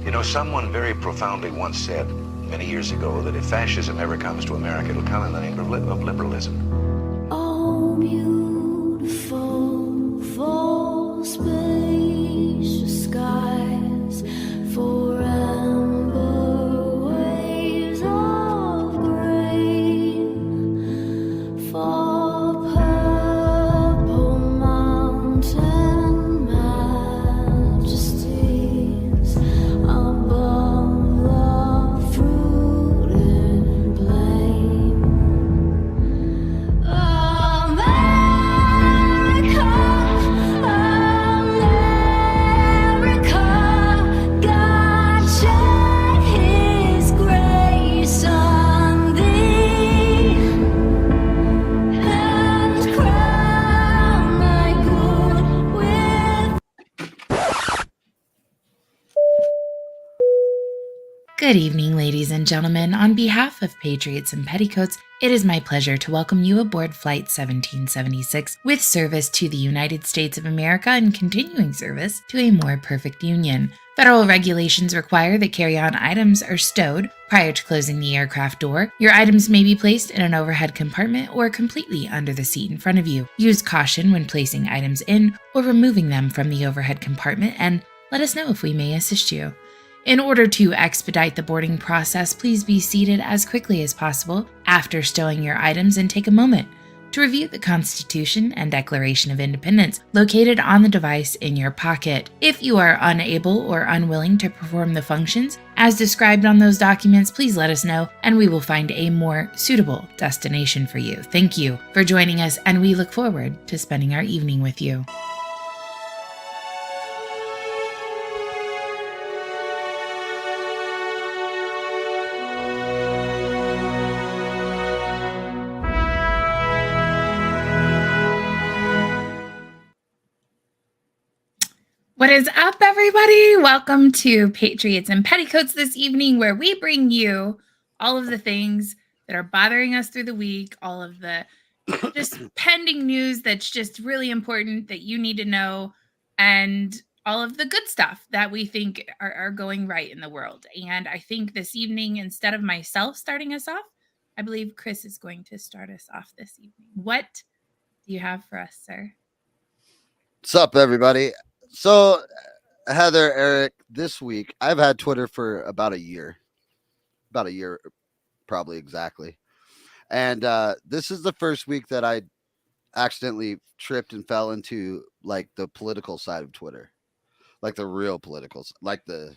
You know, someone very profoundly once said many years ago that if fascism ever comes to America, it'll come in the name of liberalism. Oh, beautiful for spacious skies, for amber waves of grain, for purple mountain majesties above the fruited plain. America, God shed His grace on thee, and crown thy good with. Good evening, ladies and gentlemen. On behalf of Patriots and Petticoats, it is my pleasure to welcome you aboard Flight 1776 with service to the United States of America and continuing service to a more perfect union. Federal regulations require that carry-on items are stowed prior to closing the aircraft door. Your items may be placed in an overhead compartment or completely under the seat in front of you. Use caution when placing items in or removing them from the overhead compartment, and let us know if we may assist you. In order to expedite the boarding process, please be seated as quickly as possible after stowing your items and take a moment to review the Constitution and Declaration of Independence located on the device in your pocket. If you are unable or unwilling to perform the functions as described on those documents, please let us know and we will find a more suitable destination for you. Thank you for joining us, and we look forward to spending our evening with you. What is up, everybody? Welcome to Patriots and Petticoats this evening, where we bring you all of the things that are bothering us through the week, all of the just pending news that's just really important that you need to know, and all of the good stuff that we think are going right in the world. And I think this evening, instead of myself starting us off, I believe Chris is going to start us off this evening. What do you have for us, sir? What's up, everybody? So, Heather, Eric, this week, I've had Twitter for about a year, probably exactly. And this is the first week that I accidentally tripped and fell into like the political side of Twitter, like the real politicals, like the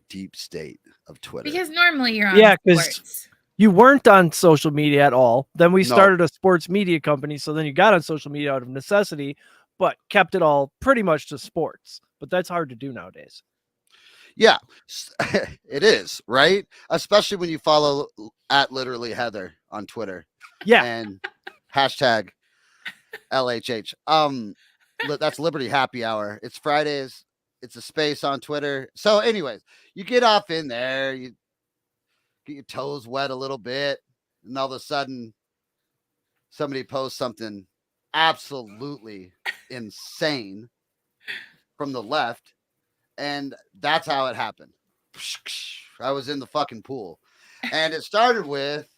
deep state of Twitter. Because normally you're on sports. You weren't on social media at all. Then we No. started a sports media company. So then you got on social media out of necessity, but kept it all pretty much to sports. But that's hard to do nowadays. Yeah, it is, right? Especially when you follow at literally Heather on Twitter. Yeah. And hashtag LHH. That's Liberty Happy Hour. It's Fridays. It's a space on Twitter. So anyways, you get off in there, you get your toes wet a little bit, and all of a sudden somebody posts something absolutely insane from the left, and that's how it happened. I was in the fucking pool, and it started with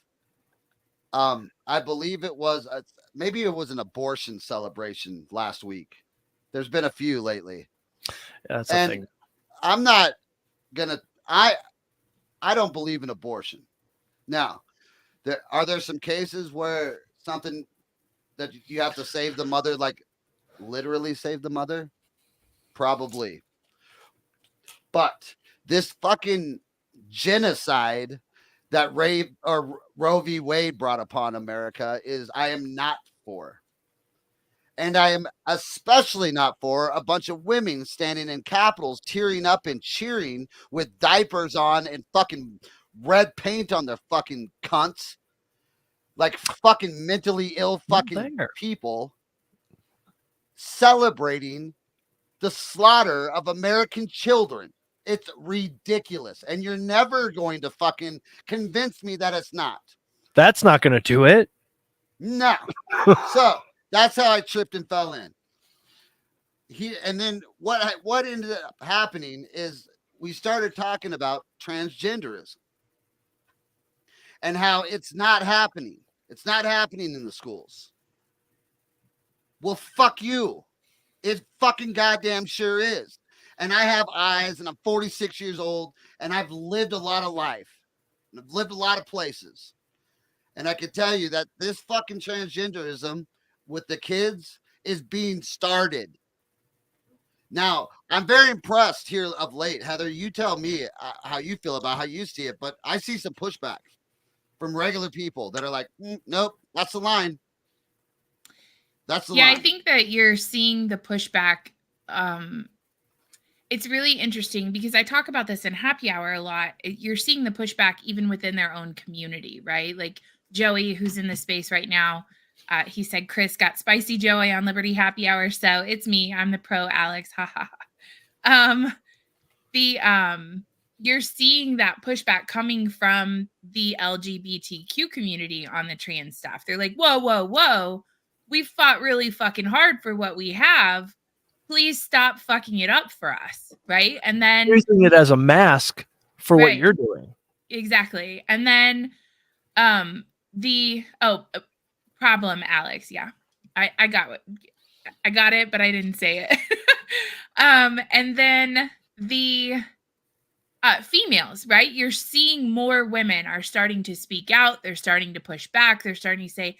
I believe it was maybe it was an abortion celebration last week. There's been a few lately. Yeah, that's and a thing. I'm not gonna I don't believe in abortion. Now, there some cases where something that you have to save the mother, like literally save the mother? Probably. But this fucking genocide that Roe v. Wade brought upon America I am not for. And I am especially not for a bunch of women standing in capitals, tearing up and cheering with diapers on and fucking red paint on their fucking cunts. Like fucking mentally ill fucking people celebrating the slaughter of American children. It's ridiculous. And you're never going to fucking convince me that it's not. That's not going to do it. No. So that's how I tripped and fell in. And then what ended up happening is we started talking about transgenderism and how it's not happening. It's not happening in the schools. Well, fuck you. It fucking goddamn sure is. And I have eyes, and I'm 46 years old, and I've lived a lot of life. And I've lived a lot of places. And I can tell you that this fucking transgenderism with the kids is being started. Now, I'm very impressed here of late. Heather, you tell me how you feel about how you see it, but I see some pushback from regular people that are like, nope, that's the line. That's the line. I think that you're seeing the pushback. It's really interesting because I talk about this in happy hour a lot. You're seeing the pushback even within their own community, right? Like Joey, who's in the space right now, he said Chris got spicy Joey on Liberty Happy Hour. So it's me. I'm the pro Alex. Ha ha ha. You're seeing that pushback coming from the LGBTQ community on the trans stuff. They're like, whoa, whoa, whoa. We fought really fucking hard for what we have. Please stop fucking it up for us. Right. And then using it as a mask for what Right. you're doing. Exactly. And then problem, Alex. Yeah. I got it, but I didn't say it. And then the females, right? You're seeing more women are starting to speak out. They're starting to push back. They're starting to say,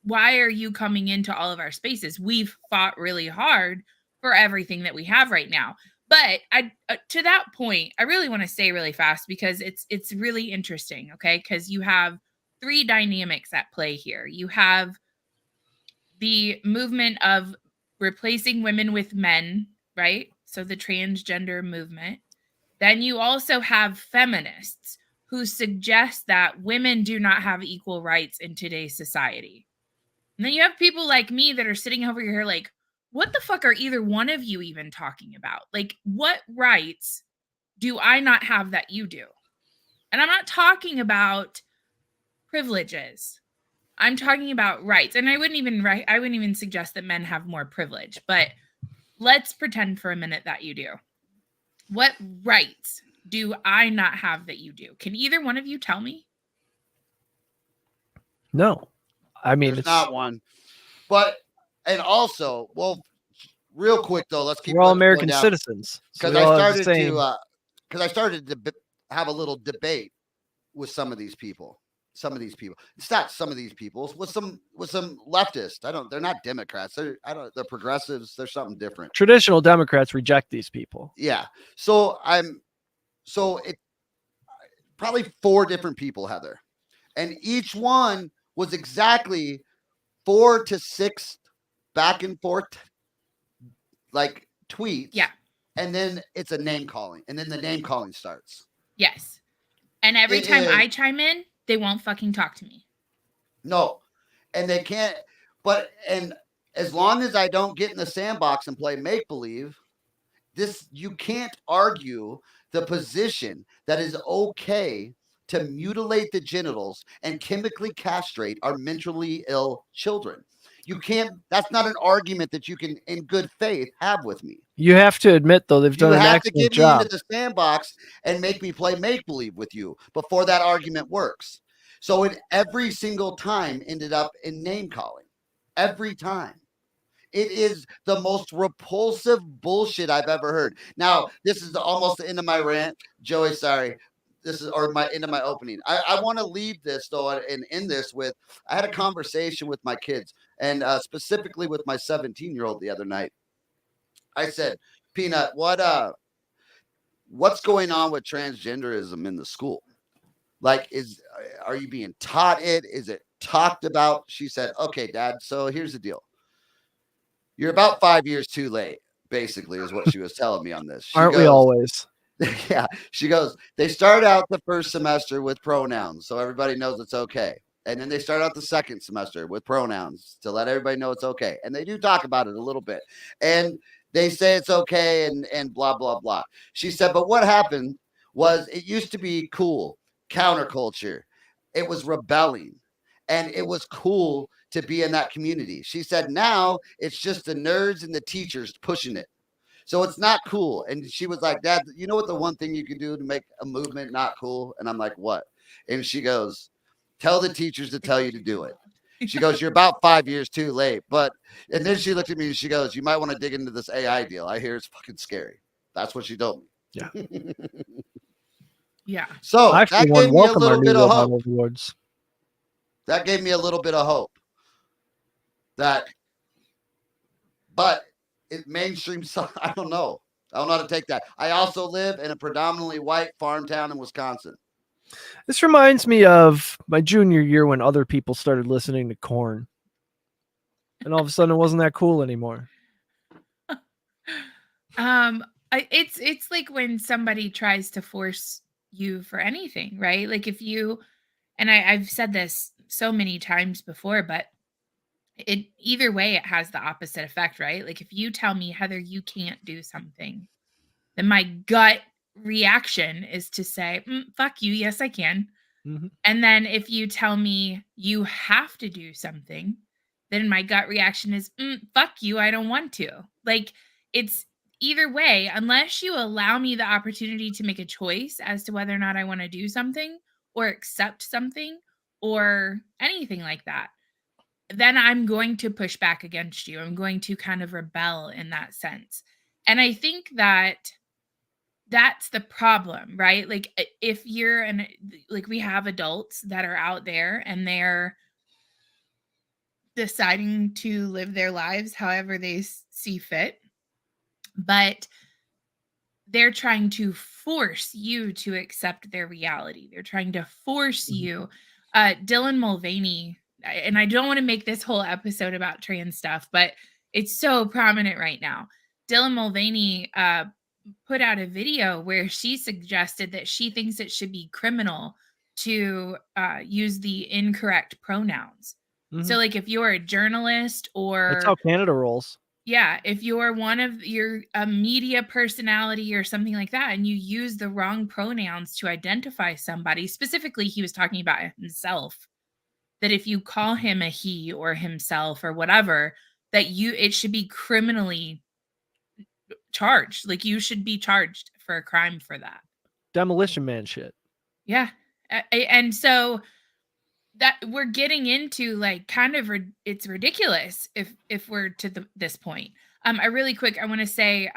why are you coming into all of our spaces? We've fought really hard for everything that we have right now. But to that point, I really want to say really fast because it's really interesting, okay? Because you have three dynamics at play here. You have the movement of replacing women with men, right? So the transgender movement. Then you also have feminists who suggest that women do not have equal rights in today's society. And then you have people like me that are sitting over here like, what the fuck are either one of you even talking about? Like, what rights do I not have that you do? And I'm not talking about privileges. I'm talking about rights. And I wouldn't even suggest that men have more privilege, but let's pretend for a minute that you do. What rights do I not have that you do? Can either one of you tell me? No. I mean, There's it's not one. But, and also, well, real quick though, let's keep we're all going American down. citizens. So Because we all have the same. I started to have a little debate with some of these people. It's not some of these people. With some leftists. They're not Democrats. They're progressives. They're something different. Traditional Democrats reject these people. Yeah. So it probably 4 different people, Heather, and each one was exactly 4 to 6 back and forth like tweets. Yeah. And then it's a name calling, and then the name calling starts. Yes. And every time I chime in, they won't fucking talk to me. No. And they can't, and as long as I don't get in the sandbox and play make-believe, you can't argue the position that is okay to mutilate the genitals and chemically castrate our mentally ill children. You can't, that's not an argument that you can in good faith have with me. You have to admit, though, they've done an excellent excellent job. You job. have to get me into the sandbox and make me play make-believe with you before that argument works. So it every single time ended up in name calling. Every time. It is the most repulsive bullshit I've ever heard. Now, this is almost the end of my rant. Joey, sorry. This is my end of my opening. I want to leave this though and end this with, I had a conversation with my kids and specifically with my 17-year-old the other night. I said, Peanut, what's going on with transgenderism in the school? Like, are you being taught it? Is it talked about? She said, okay, Dad, so here's the deal. You're about 5 years too late, basically, is what she was telling me on this. Aren't we always? Yeah. She goes, they start out the first semester with pronouns, so everybody knows it's okay. And then they start out the second semester with pronouns to let everybody know it's okay. And they do talk about it a little bit. And they say it's okay and blah, blah, blah. She said, but what happened was it used to be cool, counterculture. It was rebelling. And it was cool to be in that community. She said, now it's just the nerds and the teachers pushing it. So it's not cool. And she was like, Dad, you know what the one thing you can do to make a movement not cool? And I'm like, what? And she goes, tell the teachers to tell you to do it. She goes, you're about 5 years too late. And then she looked at me and she goes, you might want to dig into this AI deal. I hear it's fucking scary. That's what she told me. Yeah. Yeah. So I that actually want gave to me a welcome our little new bit of robot hope. overlords. That gave me a little bit of hope. But mainstream, I don't know. I don't know how to take that. I also live in a predominantly white farm town in Wisconsin. This reminds me of my junior year when other people started listening to Korn. And all of a sudden it wasn't that cool anymore. It's like when somebody tries to force you for anything, right? Like if you, and I've said this so many times before, but either way it has the opposite effect, right? Like if you tell me, Heather, you can't do something, then my gut reaction is to say, fuck you, yes I can. Mm-hmm. And then if you tell me you have to do something, then my gut reaction is, fuck you, I don't want to. Like it's either way, unless you allow me the opportunity to make a choice as to whether or not I want to do something or accept something or anything like that, then I'm going to push back against you. I'm going to kind of rebel in that sense. And I think that that's the problem, right? Like if you're like we have adults that are out there and they're deciding to live their lives however they see fit, but they're trying to force you to accept their reality. They're trying to force you. Dylan Mulvaney, and I don't want to make this whole episode about trans stuff, but it's so prominent right now. Dylan Mulvaney put out a video where she suggested that she thinks it should be criminal to use the incorrect pronouns. Mm-hmm. So like if you're a journalist or that's how Canada rolls. Yeah, if you're a media personality or something like that, and you use the wrong pronouns to identify somebody, specifically, he was talking about himself, that if you call him a he or himself or whatever, that it should be criminally charged. Like you should be charged for a crime for that. Demolition Man shit. Yeah. And so that we're getting into like kind of it's ridiculous if we're to this point. I really quick, I want to say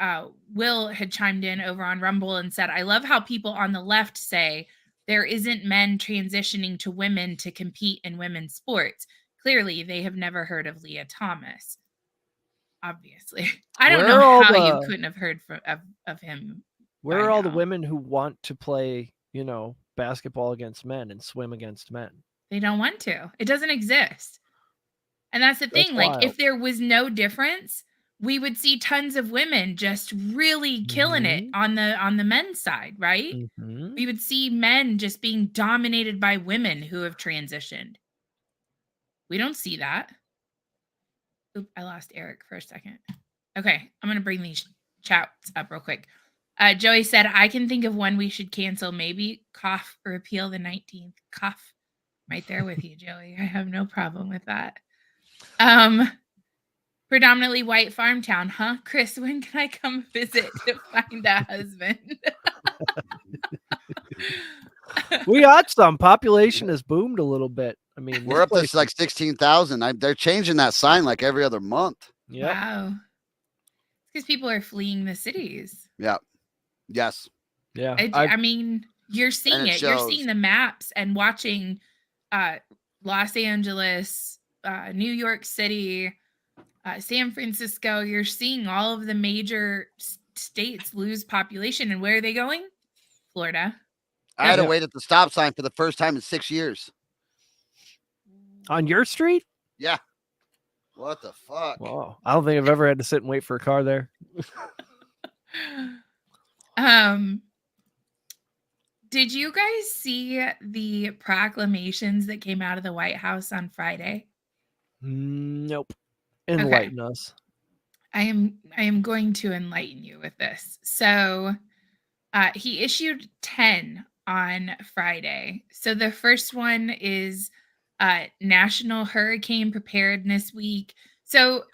Will had chimed in over on Rumble and said, I love how people on the left say there isn't men transitioning to women to compete in women's sports. Clearly they have never heard of Leah Thomas. Obviously. I don't know how you couldn't have heard of him. Where are all the women who want to play, basketball against men and swim against men? They don't want to. It doesn't exist. And that's the thing. Like, wild. if there was no difference, we would see tons of women just really killing it on the men's side, right? Mm-hmm. We would see men just being dominated by women who have transitioned. We don't see that. Oop, I lost Eric for a second. Okay, I'm going to bring these chats up real quick. Joey said, I can think of one we should cancel. Maybe cough repeal the 19th. Cough. Right there with you, Joey. I have no problem with that. Predominantly white farm town, huh? Chris, when can I come visit to find a husband? We got some. Population has boomed a little bit. I mean, we're up to like 16,000. They're changing that sign like every other month. Yep. Wow. Because people are fleeing the cities. Yeah. Yes. Yeah. I mean, you're seeing it. You're seeing the maps and watching Los Angeles, New York City, San Francisco. You're seeing all of the major states lose population. And where are they going? Florida. I had to wait at the stop sign for the first time in 6 years. On your street? Yeah. What the fuck? Wow. I don't think I've ever had to sit and wait for a car there. Did you guys see the proclamations that came out of the White House on Friday? Nope. Enlighten us. I am going to enlighten you with this. So he issued 10 on Friday. So the first one is National Hurricane Preparedness Week. So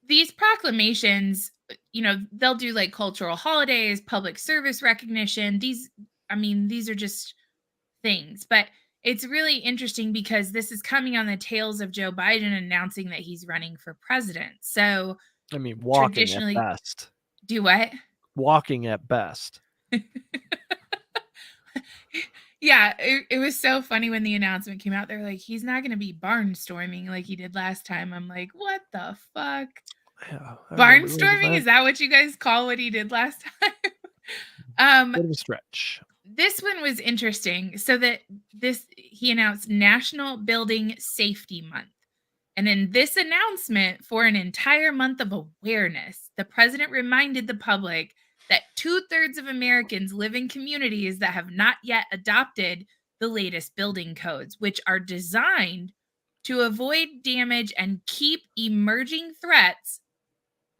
these proclamations they'll do like cultural holidays, public service recognition. These are just things. But it's really interesting because this is coming on the tails of Joe Biden announcing that he's running for president. So I mean, walking at traditionally, best. do what? Walking at best. Yeah, it was so funny when the announcement came out. They're like, he's not going to be barnstorming like he did last time. I'm like, what the fuck? Yeah, Barnstorming? Is that what you guys call what he did last time? Bit of a stretch. This one was interesting. So he announced National Building Safety Month. And in this announcement, for an entire month of awareness, the president reminded the public that 2/3 of Americans live in communities that have not yet adopted the latest building codes, which are designed to avoid damage and keep emerging threats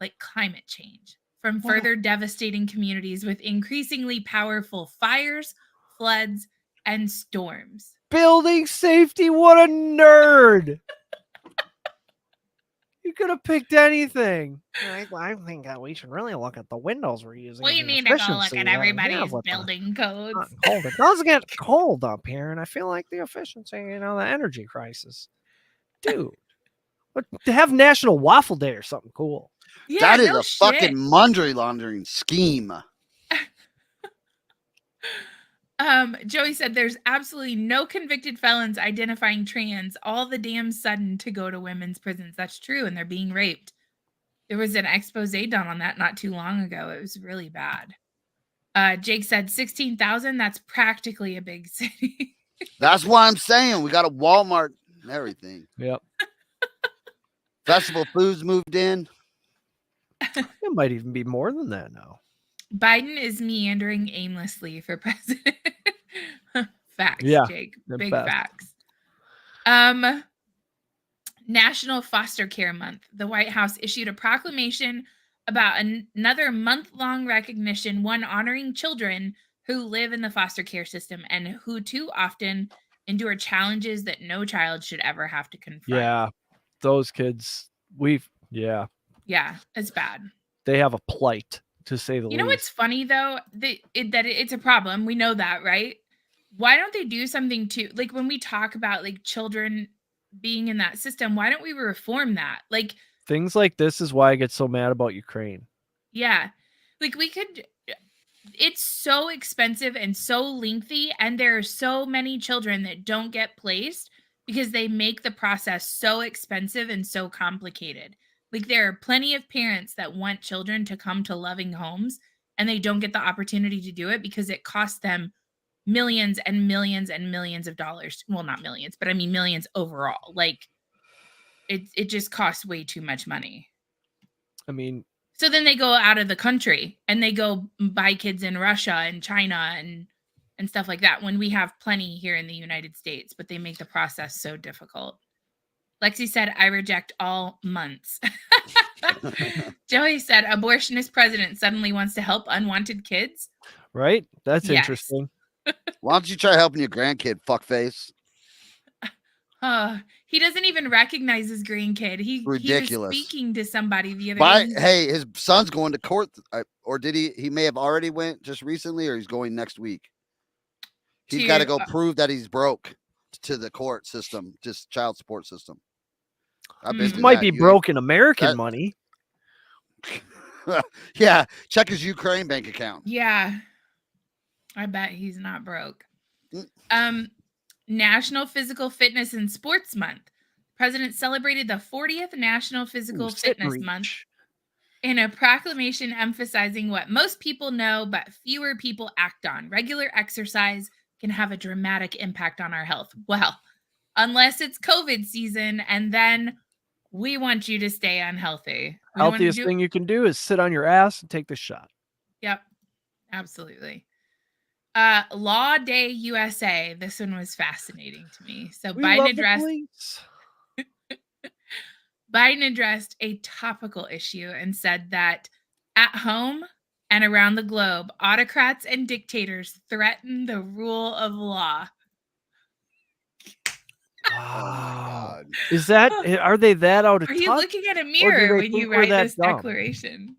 like climate change from further devastating communities with increasingly powerful fires, floods, and storms. Building safety, what a nerd. You could have picked anything. I think that we should really look at the windows we're using. We need to go look at everybody's building codes. Cold. It does get cold up here, and I feel like the efficiency, the energy crisis. Dude, but to have National Waffle Day or something cool. Yeah, that is a fucking money laundering scheme. Joey said there's absolutely no convicted felons identifying trans all the damn sudden to go to women's prisons. That's true, and they're being raped. There was an expose done on that not too long ago. It was really bad. Jake said 16,000. That's practically a big city. That's why I'm saying we got a Walmart and everything. Yep. Festival Foods moved in. It might even be more than that now. Biden is meandering aimlessly for president. Facts, Yeah, Jake. the Big best. facts. National Foster Care Month. The White House issued a proclamation about another month-long recognition, one honoring children who live in the foster care system and who too often endure challenges that no child should ever have to confront. Yeah, those kids, yeah, it's bad. they have a plight, to say the least. You know what's funny though? That it's a problem. We know that, right? Why don't they do something to, like, when we talk about like children being in that system, why don't we reform that? Like, things like this is why I get so mad about Ukraine. yeah, like it's so expensive and so lengthy, and there are so many children that don't get placed because they make the process so expensive and so complicated. Like, there are plenty of parents that want children to come to loving homes, and they don't get the opportunity to do it because it costs them millions and millions and millions of dollars. Well, not millions, but I mean millions overall. Like, it just costs way too much money. I mean, so then they go out of the country and they go buy kids in Russia and China and stuff like that, when we have plenty here in the United States, but they make the process so difficult. Lexi said, I reject all months. Joey said, abortionist president suddenly wants to help unwanted kids. right? That's Yes. interesting. Why don't you try helping your grandkid, fuckface? He doesn't even recognize his grandkid. He Ridiculous. was speaking to somebody the other day. Hey, his son's going to court, or did he? He may have already went just recently, or he's going next week. He's got to go prove that he's broke to the court system, just child support system. He might be broke in American money. Yeah, check his Ukraine bank account. Yeah, I bet he's not broke. National Physical Fitness and Sports Month. The president celebrated the 40th National Physical Fitness Month in a proclamation emphasizing what most people know but fewer people act on. Regular exercise can have a dramatic impact on our health. Well, unless it's COVID season, and then we want you to stay unhealthy. Healthiest thing you can do is sit on your ass and take the shot. Yep, absolutely. Law Day USA. This one was fascinating to me. So Biden addressed a topical issue and said that at home and around the globe, autocrats and dictators threaten the rule of law. Wow. Is that, are they that out of touch? Are you looking at a mirror when you write this declaration?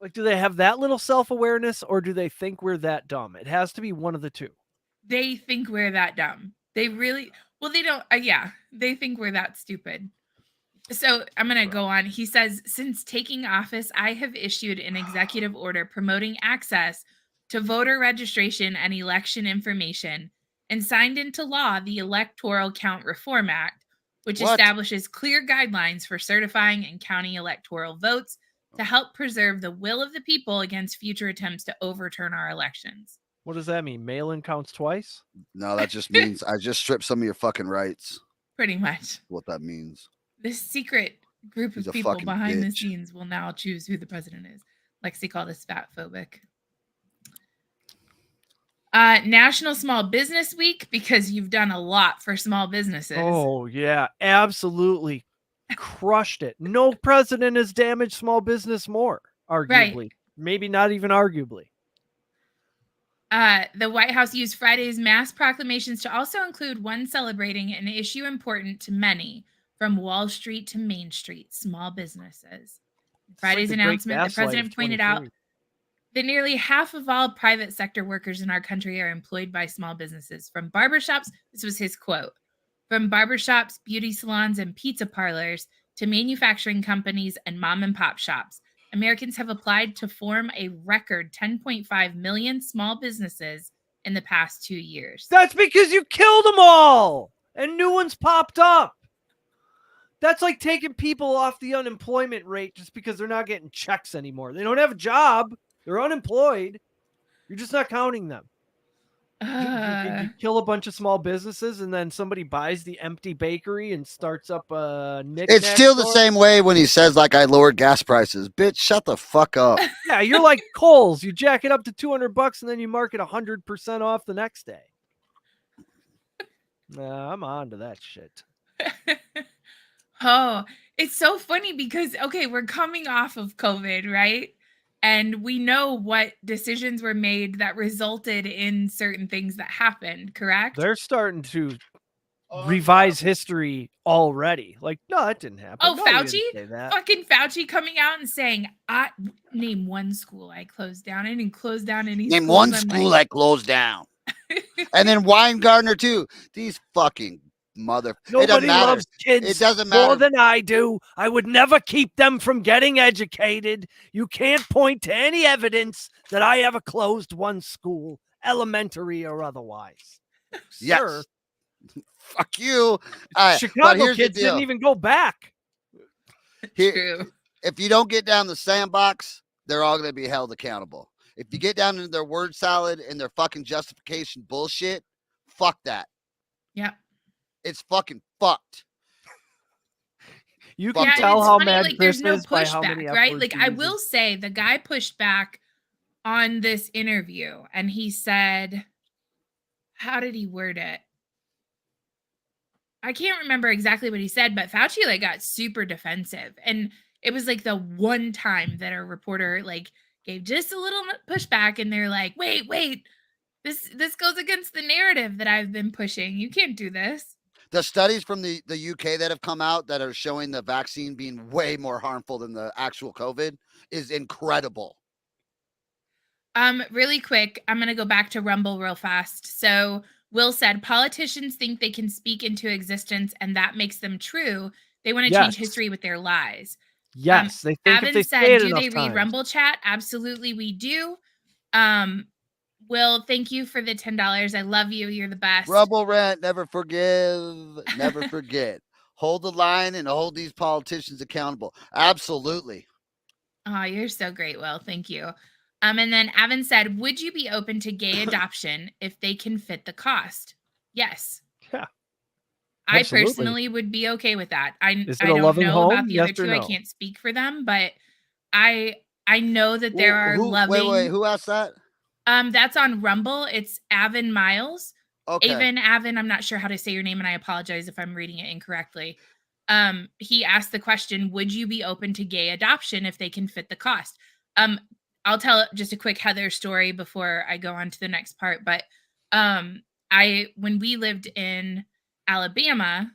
Like, do they have that little self-awareness, or do they think we're that dumb? It has to be one of the two. They think we're that dumb. They really, well, they don't, yeah, they think we're that stupid. So I'm going to go on. He says, since taking office, I have issued an executive order promoting access to voter registration and election information and signed into law the Electoral Count Reform Act, which What? establishes clear guidelines for certifying and counting electoral votes to help preserve the will of the people against future attempts to overturn our elections. What does that mean? Mail-in counts twice? No, that just means I just stripped some of your fucking rights. Pretty much. What that means. This secret group He's of a people fucking behind the bitch. scenes will now choose who the president is. Lexi called us fat phobic. National Small Business Week, because you've done a lot for small businesses. Oh, yeah, absolutely crushed it. No president has damaged small business more, arguably. Right. Maybe not even arguably. The White House used Friday's mass proclamations to also include one celebrating an issue important to many, from Wall Street to Main Street, small businesses. In Friday's the great announcement, the gaslight of president pointed out 23. that nearly half of all private sector workers in our country are employed by small businesses, from barbershops, this was his quote, from barbershops, beauty salons, and pizza parlors to manufacturing companies and mom and pop shops. Americans have applied to form a record 10.5 million small businesses in the past 2 years. That's because you killed them all and new ones popped up. That's like taking people off the unemployment rate just because they're not getting checks anymore. They don't have a job. They're unemployed. You're just not counting them. You kill a bunch of small businesses and then somebody buys the empty bakery and starts up a knick-knack It's still the store. same way when he says, like, I lowered gas prices. Bitch, shut the fuck up. Yeah, you're like Kohl's. You jack it up to $200 and then you mark it 100% off the next day. I'm on to that shit. Oh, it's so funny because, okay, we're coming off of COVID, right? And we know what decisions were made that resulted in certain things that happened, correct? They're starting to revise history already. Like, no, that didn't happen. Oh, No, we Fauci? didn't say that. Fucking Fauci coming out and saying, I name one school I closed down. I didn't close down any Name schools. one I'm school like, that closed down. And then Weingartner, too. These fucking mother. It doesn't Nobody matter. loves kids It doesn't more matter. than I do. I would never keep them from getting educated. You can't point to any evidence that I ever closed one school, elementary or otherwise. Yes. Sir, Fuck you. But Chicago here's the kids deal. didn't even go back. true. If you don't get down the sandbox, they're all going to be held accountable. If you get down into their word salad and their fucking justification bullshit, fuck that. Yep. It's fucking fucked. You Fuck can Yeah, tell and it's how funny, mad like, Chris there's no is by how many pushback, right? F-words Like, he I uses. will say the guy pushed back on this interview and he said, how did he word it? I can't remember exactly what he said, but Fauci like got super defensive. And it was like the one time that a reporter like gave just a little pushback and they're like, wait, this goes against the narrative that I've been pushing. You can't do this. The studies from the UK that have come out that are showing the vaccine being way more harmful than the actual COVID is incredible. Really quick, I'm gonna go back to Rumble real fast. So Will said politicians think they can speak into existence and that makes them true. They want to change Yes. history with their lies. Yes, they think if Avon they said, say it do enough they read times. Rumble chat? Absolutely, we do. Will, thank you for the $10. I love you. You're the best. Rumble rant, never forgive, never forget. Hold the line and hold these politicians accountable. Absolutely. Oh, you're so great, Will. Thank you. And then Avon said, would you be open to gay adoption if they can fit the cost? Yes. Yeah. I Absolutely. personally would be okay with that. Is it I a don't loving know home? about the Yes other two. or I no? can't speak for them, but I know that there are loving. Wait, who asked that? That's on Rumble. It's Avon Miles. Okay. Avon, I'm not sure how to say your name, and I apologize if I'm reading it incorrectly. He asked the question, would you be open to gay adoption if they can fit the cost? I'll tell just a quick Heather story before I go on to the next part. But when we lived in Alabama,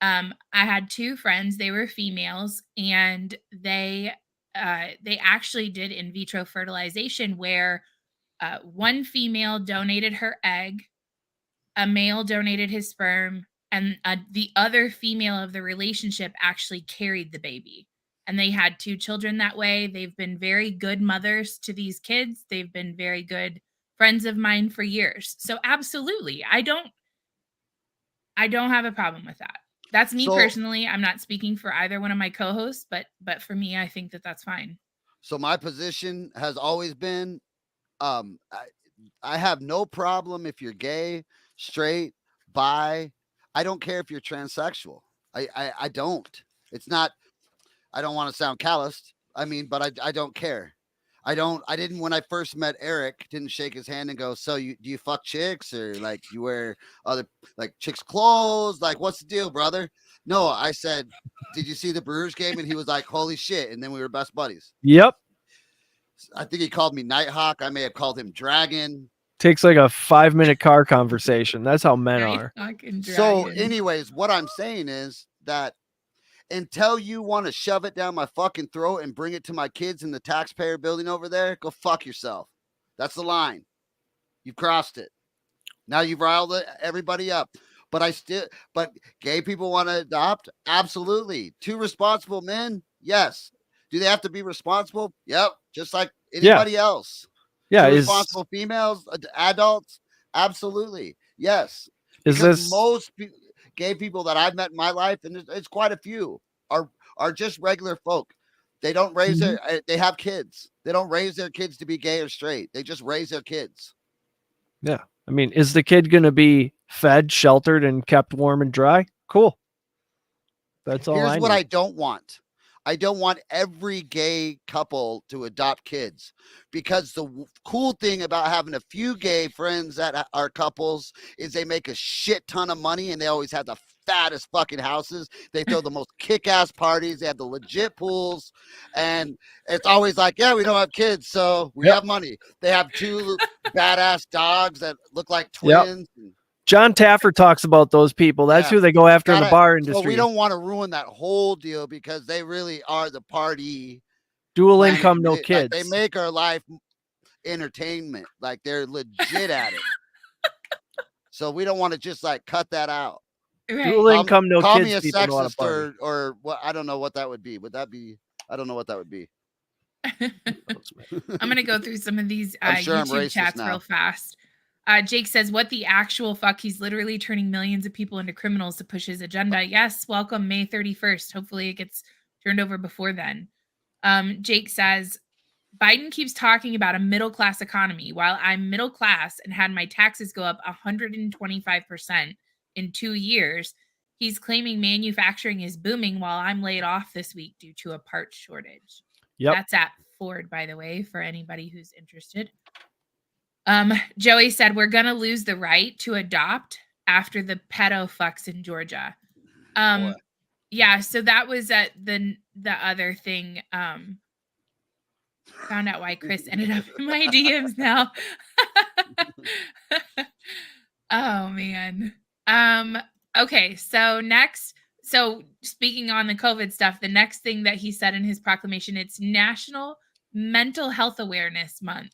I had two friends. They were females, and they they actually did in vitro fertilization where one female donated her egg, a male donated his sperm, and the other female of the relationship actually carried the baby. And they had 2 children that way. They've been very good mothers to these kids. They've been very good friends of mine for years. So absolutely, I don't have a problem with that. That's me So- personally. I'm not speaking for either one of my co-hosts, but for me, I think that that's fine. So my position has always been, I have no problem if you're gay, straight, bi. I don't care if you're transsexual. I don't. It's not. I don't want to sound calloused. I mean, but I don't care. I didn't when I first met Eric, didn't shake his hand and go, so do you fuck chicks or like you wear other like chicks' clothes? Like, what's the deal, brother? No, I said, did you see the Brewers game? And he was like, holy shit. And then we were best buddies. Yep. I think he called me Nighthawk. I may have called him Dragon. Takes like a 5-minute car conversation. That's how men are. Fucking So, dragon. anyways, what I'm saying is that until you want to shove it down my fucking throat and bring it to my kids in the taxpayer building over there, go fuck yourself. That's the line. You've crossed it. Now you've riled everybody up. But gay people want to adopt? Absolutely. 2 responsible men? Yes. Do they have to be responsible? Yep. Just like anybody else. Yeah. 2 responsible females, adults? Absolutely. Yes. Is Because this most gay people that I've met in my life, and it's quite a few, are just regular folk. They don't raise they have kids. They don't raise their kids to be gay or straight. They just raise their kids. Yeah. I mean, is the kid going to be fed, sheltered, and kept warm and dry? Cool. That's all. Here's what I don't want. I don't want every gay couple to adopt kids, because the cool thing about having a few gay friends that are couples is they make a shit ton of money and they always have the fattest fucking houses. They throw the most kick-ass parties. They have the legit pools. And it's always like, yeah, we don't have kids, so we have money. They have 2 badass dogs that look like twins. Yep. John Taffer talks about those people. That's who they go after in the bar industry. So we don't want to ruin that whole deal because they really are the party. Dual income, no kids. They make our life entertainment. Like they're legit at it. So we don't want to just like cut that out. Right. Dual income, no call kids. Me a people know how to sexist party. or what? I don't know what that would be. Would that be? I don't know what that would be. I'm gonna go through some of these I'm sure I'm YouTube racist chats now. real fast. Jake says, what the actual fuck? He's literally turning millions of people into criminals to push his agenda. Yes, welcome May 31st. Hopefully it gets turned over before then. Jake says, Biden keeps talking about a middle-class economy while I'm middle class and had my taxes go up 125% in 2 years. He's claiming manufacturing is booming while I'm laid off this week due to a part shortage. Yep. That's at Ford, by the way, for anybody who's interested. Joey said, we're going to lose the right to adopt after the pedo fucks in Georgia. Yeah, so that was the other thing. Found out why Chris ended up in my DMs now. Oh, man. Okay, so next. So speaking on the COVID stuff, the next thing that he said in his proclamation, it's National Mental Health Awareness Month.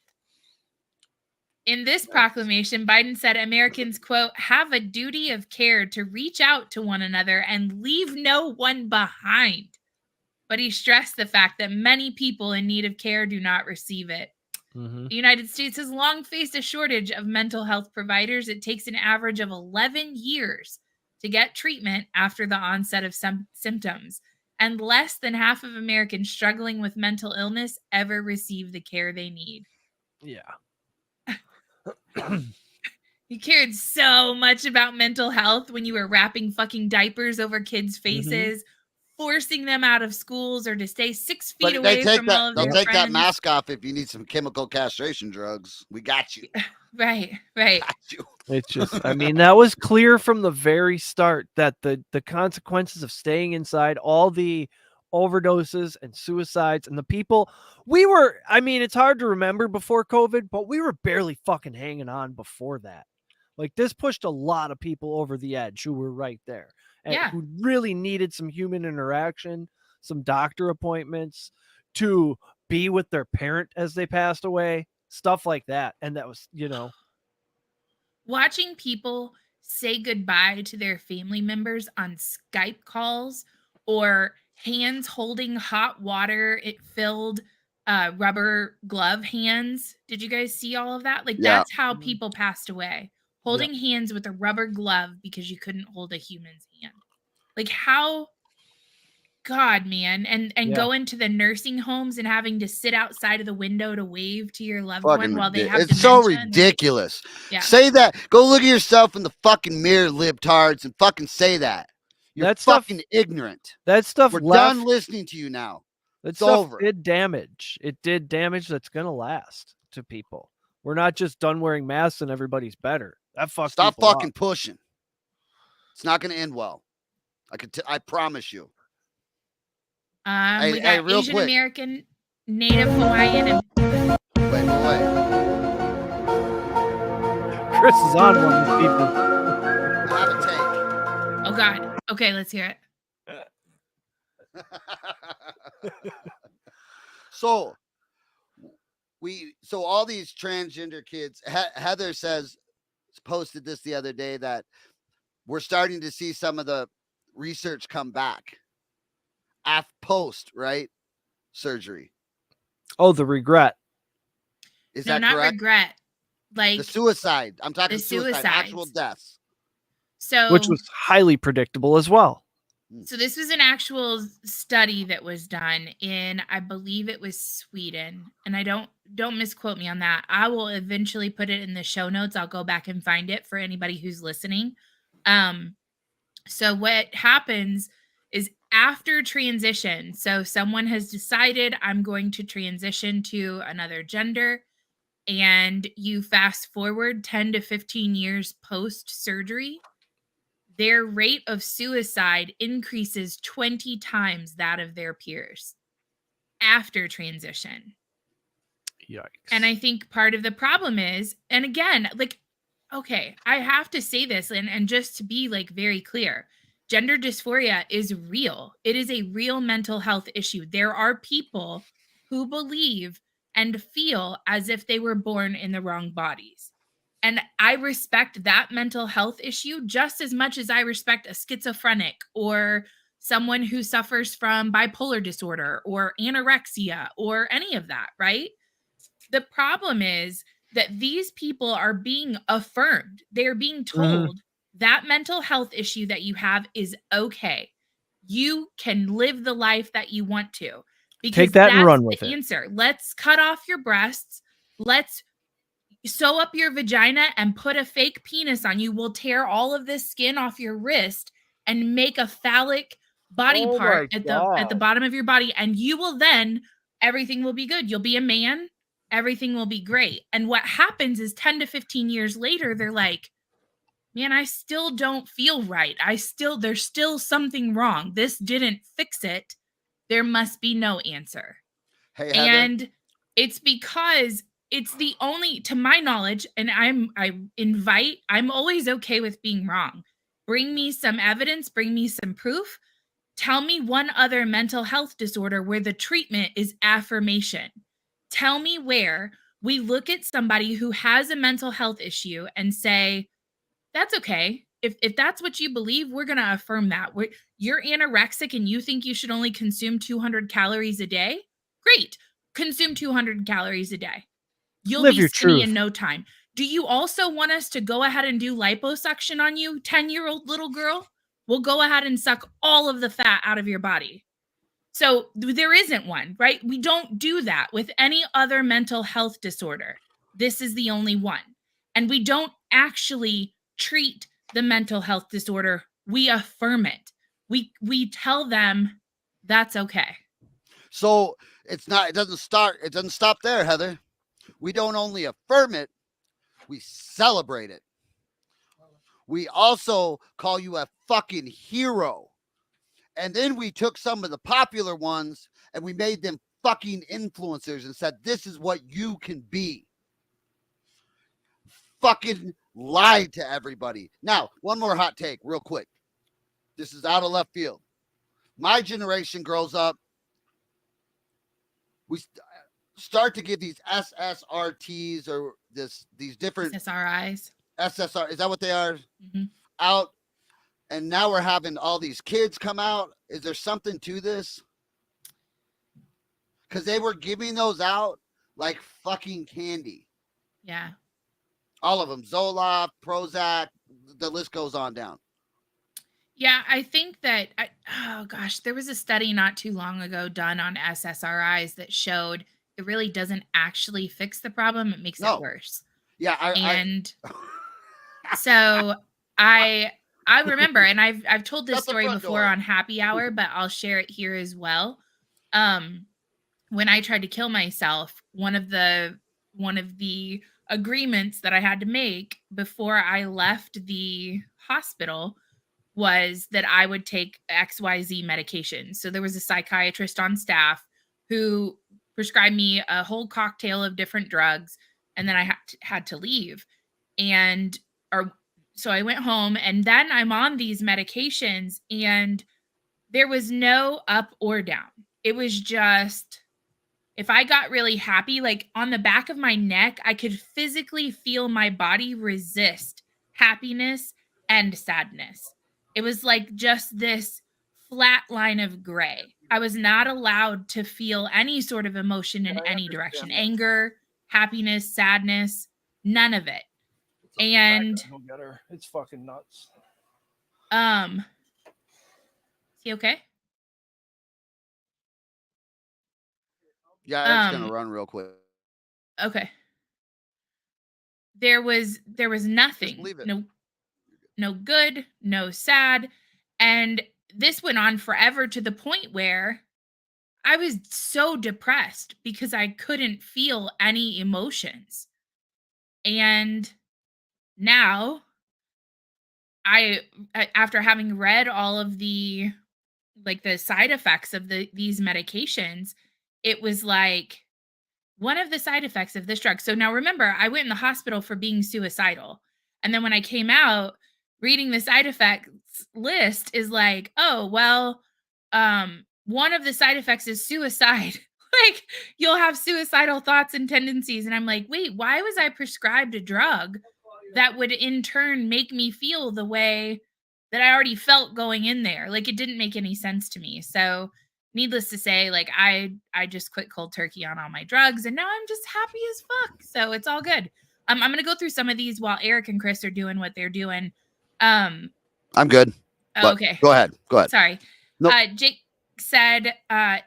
In this proclamation, Biden said Americans, quote, have a duty of care to reach out to one another and leave no one behind. But he stressed the fact that many people in need of care do not receive it. Mm-hmm. The United States has long faced a shortage of mental health providers. It takes an average of 11 years to get treatment after the onset of some symptoms. And less than half of Americans struggling with mental illness ever receive the care they need. Yeah. You cared so much about mental health when you were wrapping fucking diapers over kids' faces, forcing them out of schools or to stay 6 feet away from all of their friends. They'll take that mask off if you need some chemical castration drugs. We got you. Right. Got you. It's just, I mean, that was clear from the very start that the consequences of staying inside, all the overdoses and suicides and the people I mean, it's hard to remember before COVID, but we were barely fucking hanging on before that. Like this pushed a lot of people over the edge who were right there and who really needed some human interaction, some doctor appointments, to be with their parent as they passed away, stuff like that. And that was, Watching people say goodbye to their family members on Skype calls or hands holding hot water, it filled rubber glove hands. Did you guys see all of that? Like, Yeah. that's how people passed away. Holding hands with a rubber glove because you couldn't hold a human's hand. Like, how, God, man. And Yeah. go into the nursing homes and having to sit outside of the window to wave to your loved Fucking one while they ridic- have it's so dementia and they're like, ridiculous. Yeah. Say that. Go look at yourself in the fucking mirror, libtards, and fucking say that. You're That stuff- fucking ignorant. that stuff We're left. done listening to you now. That It's stuff over. did damage. It did damage that's going to last to people. We're not just done wearing masks and everybody's better. That fucks Stop people fucking up. pushing. It's not going to end well. I promise you. We Hey, got real Asian quick. American, Native Hawaiian, and Wait. Chris is on one this evening. Have a take. oh God. Okay, let's hear it. So all these transgender kids, Heather posted this the other day that we're starting to see some of the research come back post, right? Surgery. Oh, the regret. Is No, that not correct? regret. Like, The suicide. I'm talking the suicide, actual suicides. deaths. so Which was highly predictable as well. So this was an actual study that was done in, I believe it was Sweden, and I don't misquote me on that. I will eventually put it in the show notes. I'll go back and find it for anybody who's listening. So what happens is after transition, so someone has decided I'm going to transition to another gender, and you fast forward 10 to 15 years post surgery, their rate of suicide increases 20 times that of their peers after transition. Yikes. And I think part of the problem is, and again, like, okay, I have to say this and just to be like very clear, gender dysphoria is real. It is a real mental health issue. There are people who believe and feel as if they were born in the wrong bodies. And I respect that mental health issue just as much as I respect a schizophrenic or someone who suffers from bipolar disorder or anorexia or any of that, right? The problem is that these people are being affirmed. They're being told that mental health issue that you have is okay. You can live the life that you want to. Because Take that and that's run with the it. answer. Let's cut off your breasts. Let's sew up your vagina and put a fake penis on you. We'll tear all of this skin off your wrist and make a phallic body Oh part my at the God. bottom of your body, and you will then, everything will be good. You'll be a man. Everything will be great. And what happens is 10 to 15 years later, they're like, man, I still don't feel right. There's still something wrong. This didn't fix it. There must be no answer. Hey, Heather. And it's because it's the only, to my knowledge, and I'm always okay with being wrong. Bring me some evidence, bring me some proof. Tell me one other mental health disorder where the treatment is affirmation. Tell me where we look at somebody who has a mental health issue and say, that's okay. If that's what you believe, we're going to affirm that. You're anorexic and you think you should only consume 200 calories a day? Great. Consume 200 calories a day. You'll Live be your skinny truth. in no time. Do you also want us to go ahead and do liposuction on you, 10-year-old little girl? We'll go ahead and suck all of the fat out of your body. So there isn't one, right? We don't do that with any other mental health disorder. This is the only one. And we don't actually treat the mental health disorder. We affirm it. We tell them that's okay. So it doesn't stop there, Heather. We don't only affirm it, we celebrate it. We also call you a fucking hero. And then we took some of the popular ones and we made them fucking influencers and said, this is what you can be. Fucking lied to everybody. Now, one more hot take real quick. This is out of left field. My generation grows up we start to get these SSRTs or these different SSRIs. SSR. Is that what they are? Mhm. Out, and now we're having all these kids come out. Is there something to this? Because they were giving those out like fucking candy. Yeah. All of them, Zoloft, Prozac, the list goes on down. Yeah, I think that, oh gosh, there was a study not too long ago done on SSRIs that showed it really doesn't actually fix the problem, it makes it No. worse. Yeah, And so I remember, and I've told this Shut the story front before door. on Happy Hour, but I'll share it here as well. When I tried to kill myself, one of the agreements that I had to make before I left the hospital was that I would take XYZ medication. So there was a psychiatrist on staff who prescribed me a whole cocktail of different drugs, and then I had to leave. And so I went home, and then I'm on these medications, and there was no up or down. It was just, if I got really happy, like on the back of my neck, I could physically feel my body resist happiness and sadness. It was like just this flat line of gray. I was not allowed to feel any sort of emotion in any direction. Anger, happiness, sadness, none of it. And Go get her. It's fucking nuts. is he okay? Yeah, Eric's gonna run real quick. Okay. There was nothing. Just leave it. No good, no sad. And this went on forever to the point where I was so depressed because I couldn't feel any emotions. And now after having read all of the side effects of these medications, it was like one of the side effects of this drug. So now remember, I went in the hospital for being suicidal. And then when I came out, reading the side effects list is like, oh, well, one of the side effects is suicide. Like, you'll have suicidal thoughts and tendencies. And I'm like, wait, why was I prescribed a drug that would in turn make me feel the way that I already felt going in there? Like, it didn't make any sense to me. So needless to say, like, I just quit cold turkey on all my drugs, and now I'm just happy as fuck. So it's all good. I'm gonna go through some of these while Eric and Chris are doing what they're doing. I'm good. Okay. Go ahead. Sorry. Nope. Jake said,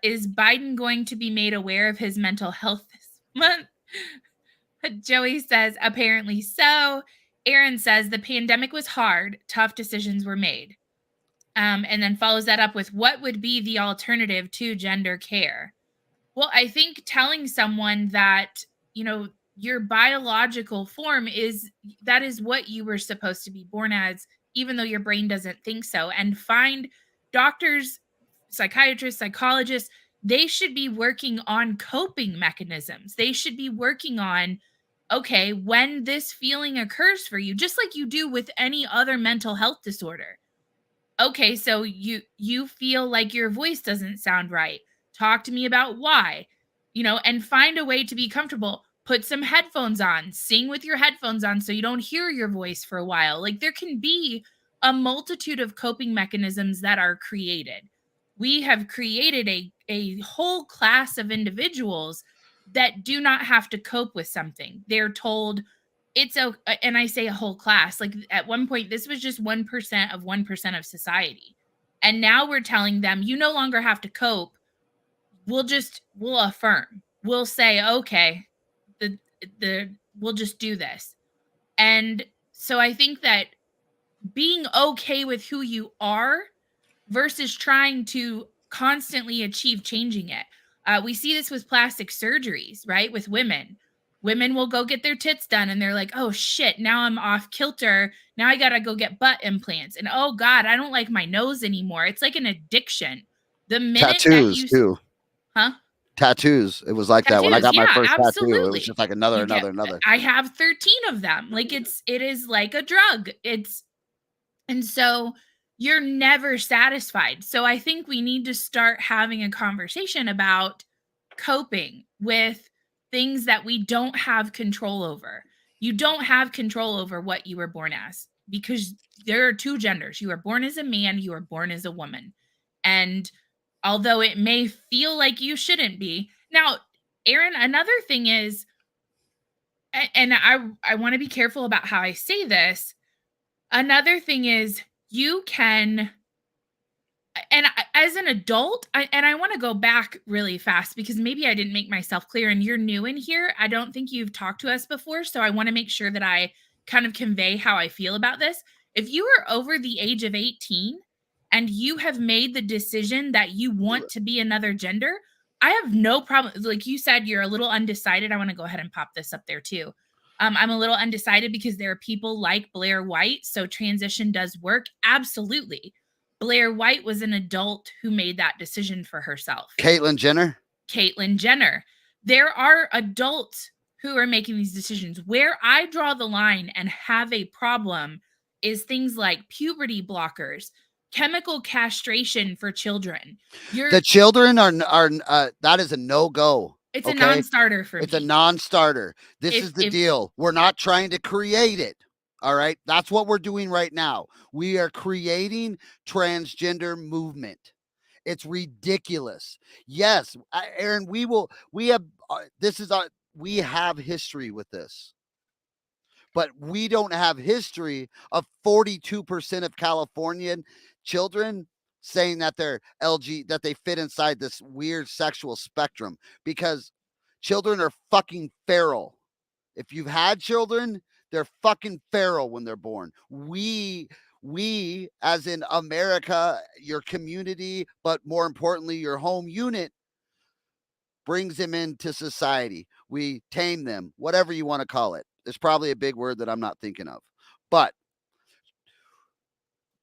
is Biden going to be made aware of his mental health this month? Joey says, apparently so. Aaron says, the pandemic was hard. Tough decisions were made. And then follows that up with, what would be the alternative to gender care? Well, I think telling someone that, your biological form is what you were supposed to be born as, even though your brain doesn't think so. And find doctors, psychiatrists, psychologists, they should be working on coping mechanisms. They should be working on, okay, when this feeling occurs for you, just like you do with any other mental health disorder. Okay, so you feel like your voice doesn't sound right. Talk to me about why. And find a way to be comfortable. Put some headphones on. Sing with your headphones on so you don't hear your voice for a while. Like, there can be a multitude of coping mechanisms that are created. We have created a whole class of individuals that do not have to cope with something. They're told it's okay. And I say a whole class. Like, at one point, this was just 1% of 1% of society. And now we're telling them, you no longer have to cope. We'll affirm. We'll say, okay, we'll just do this. And so I think that being okay with who you are versus trying to constantly achieve changing it. We see this with plastic surgeries, right? With women. Women will go get their tits done and they're like, oh shit, now I'm off kilter. Now I got to go get butt implants. And oh God, I don't like my nose anymore. It's like an addiction. The minute tattoos that too. Huh? Tattoos. It was like that when I got my first tattoo. It was just like another. I have 13 of them. Like, it is like a drug. And so you're never satisfied. So I think we need to start having a conversation about, coping with things that we don't have control over. You don't have control over what you were born as because there are two genders. You are born as a man, you are born as a woman. And although it may feel like you shouldn't be. Now, Aaron, another thing is, and I want to be careful about how I say this. Another thing is you can, and as an adult, and I want to go back really fast because maybe I didn't make myself clear and you're new in here. I don't think you've talked to us before. So I want to make sure that I kind of convey how I feel about this. If you are over the age of 18 and you have made the decision that you want to be another gender, I have no problem. Like you said, you're a little undecided. I want to go ahead and pop this up there too. I'm a little undecided because there are people like Blair White. So transition does work. Absolutely. Blair White was an adult who made that decision for herself. Caitlyn Jenner. Caitlyn Jenner. There are adults who are making these decisions. Where I draw the line and have a problem is things like puberty blockers, chemical castration for children. The children are that is a no-go. It's okay? a non-starter for It's me. a non-starter. This is the deal. We're not trying to create it. All right. That's what we're doing right now. We are creating transgender movement. It's ridiculous. Yes, Aaron, we have history with this. But we don't have history of 42% of Californian children saying that they're that they fit inside this weird sexual spectrum, because children are fucking feral. If you've had children, they're fucking feral when they're born. We, as in America, your community, but more importantly, your home unit, brings them into society. We tame them, whatever you want to call it. There's probably a big word that I'm not thinking of. But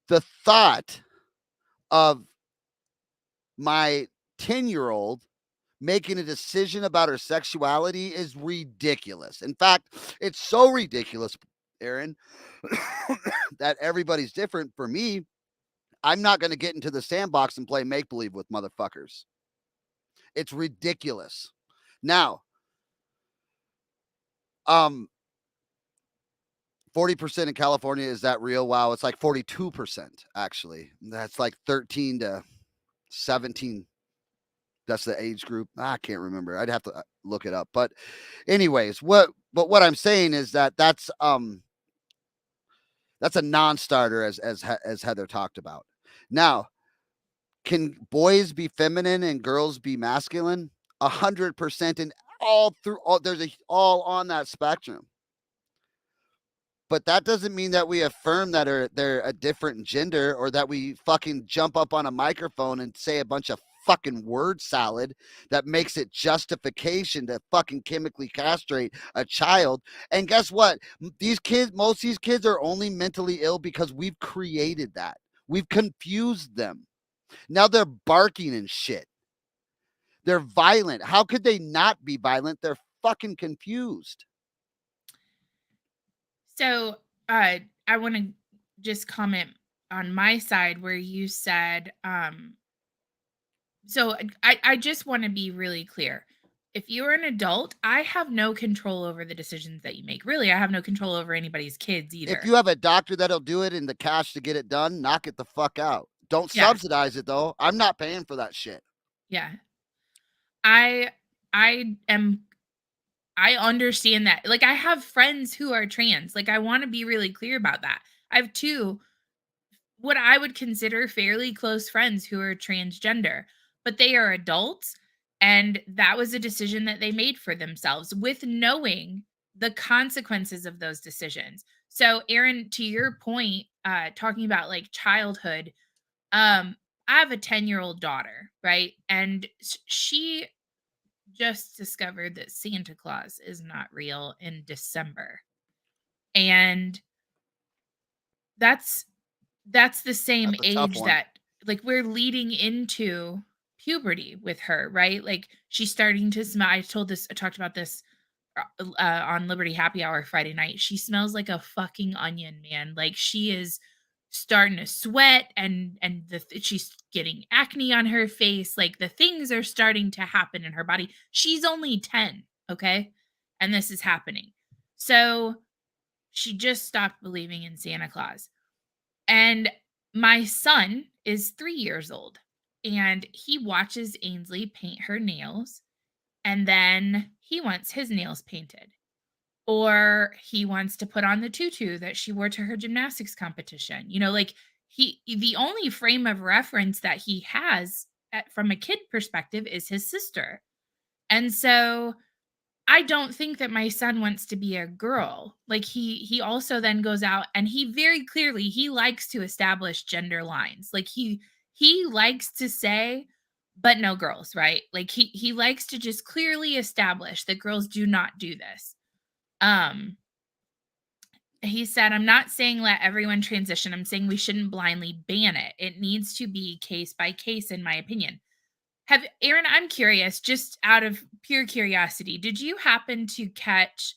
the thought of my 10-year-old making a decision about her sexuality is ridiculous. In fact, it's so ridiculous, Aaron, that everybody's different. For me, I'm not going to get into the sandbox and play make-believe with motherfuckers. It's ridiculous. Now, 40% in California, is that real? Wow, it's like 42%, actually. That's like 13 to 17. That's the age group. I can't remember. I'd have to look it up. But anyways, what I'm saying is that's a non-starter, as Heather talked about. Now, can boys be feminine and girls be masculine? 100%, and there's all on that spectrum. But that doesn't mean that we affirm that they're a different gender, or that we fucking jump up on a microphone and say a bunch of fucking word salad that makes it justification to fucking chemically castrate a child. And guess what? Most of these kids are only mentally ill because we've created that. We've confused them. Now they're barking and shit. They're violent. How could they not be violent? They're fucking confused. So I want to just comment on my side where you said, so I just want to be really clear. If you're an adult, I have no control over the decisions that you make. Really, I have no control over anybody's kids either. If you have a doctor that'll do it and the cash to get it done, knock it the fuck out. Don't subsidize it, though. I'm not paying for that shit. Yeah. I understand that. Like, I have friends who are trans. Like, I want to be really clear about that. I have two, what I would consider fairly close friends who are transgender, but they are adults. And that was a decision that they made for themselves with knowing the consequences of those decisions. So, Aaron, to your point, talking about like childhood, I have a 10-year-old daughter, right? And she just discovered that Santa Claus is not real in December. And that's the same age that, like, we're leading into puberty with her, right? Like, she's starting to smell. I talked about this on Liberty Happy Hour Friday night. She smells like a fucking onion, man. Like, she is starting to sweat and she's getting acne on her face. Like the things are starting to happen in her body. She's only 10, okay? And this is happening. So she just stopped believing in Santa Claus. And my son is 3 years old and he watches Ainsley paint her nails and then he wants his nails painted. Or he wants to put on the tutu that she wore to her gymnastics competition. You know, like the only frame of reference that he has from a kid perspective is his sister. And so I don't think that my son wants to be a girl. Like he also then goes out and he very clearly he likes to establish gender lines. Like he likes to say but no girls, right? Like he likes to just clearly establish that girls do not do this. Um he said, I'm not saying let everyone transition. I'm saying we shouldn't blindly ban it. It needs to be case by case, in my opinion. Have Aaron, I'm curious, just out of pure curiosity, did you happen to catch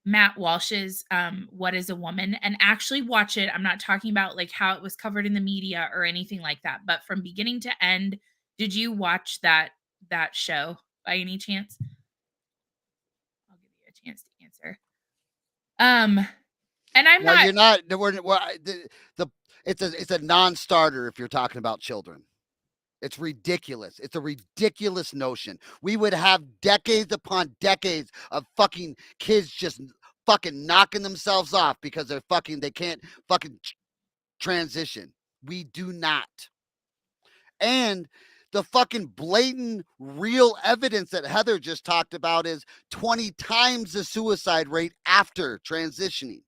Matt Walsh's What is a Woman and actually watch it? I'm not talking about like how it was covered in the media or anything like that, but from beginning to end, did you watch that show by any chance? I'll give you a chance to answer. And I'm Well, not. you're not. It's a non-starter if you're talking about children. It's ridiculous. It's a ridiculous notion. We would have decades upon decades of fucking kids just fucking knocking themselves off because they can't fucking transition. We do not. And the fucking blatant real evidence that Heather just talked about is 20 times the suicide rate after transitioning.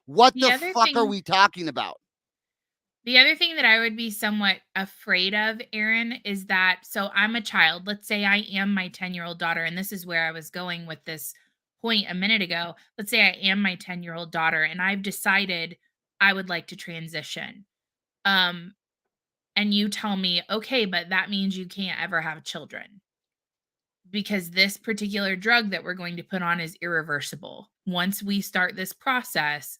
What the fuck are we talking about? The other thing that I would be somewhat afraid of, Aaron, is that so I'm a child. Let's say I am my 10-year-old daughter, and this is where I was going with this point a minute ago. Let's say I am my 10-year-old daughter, and I've decided I would like to transition. And you tell me, okay, but that means you can't ever have children because this particular drug that we're going to put on is irreversible. Once we start this process,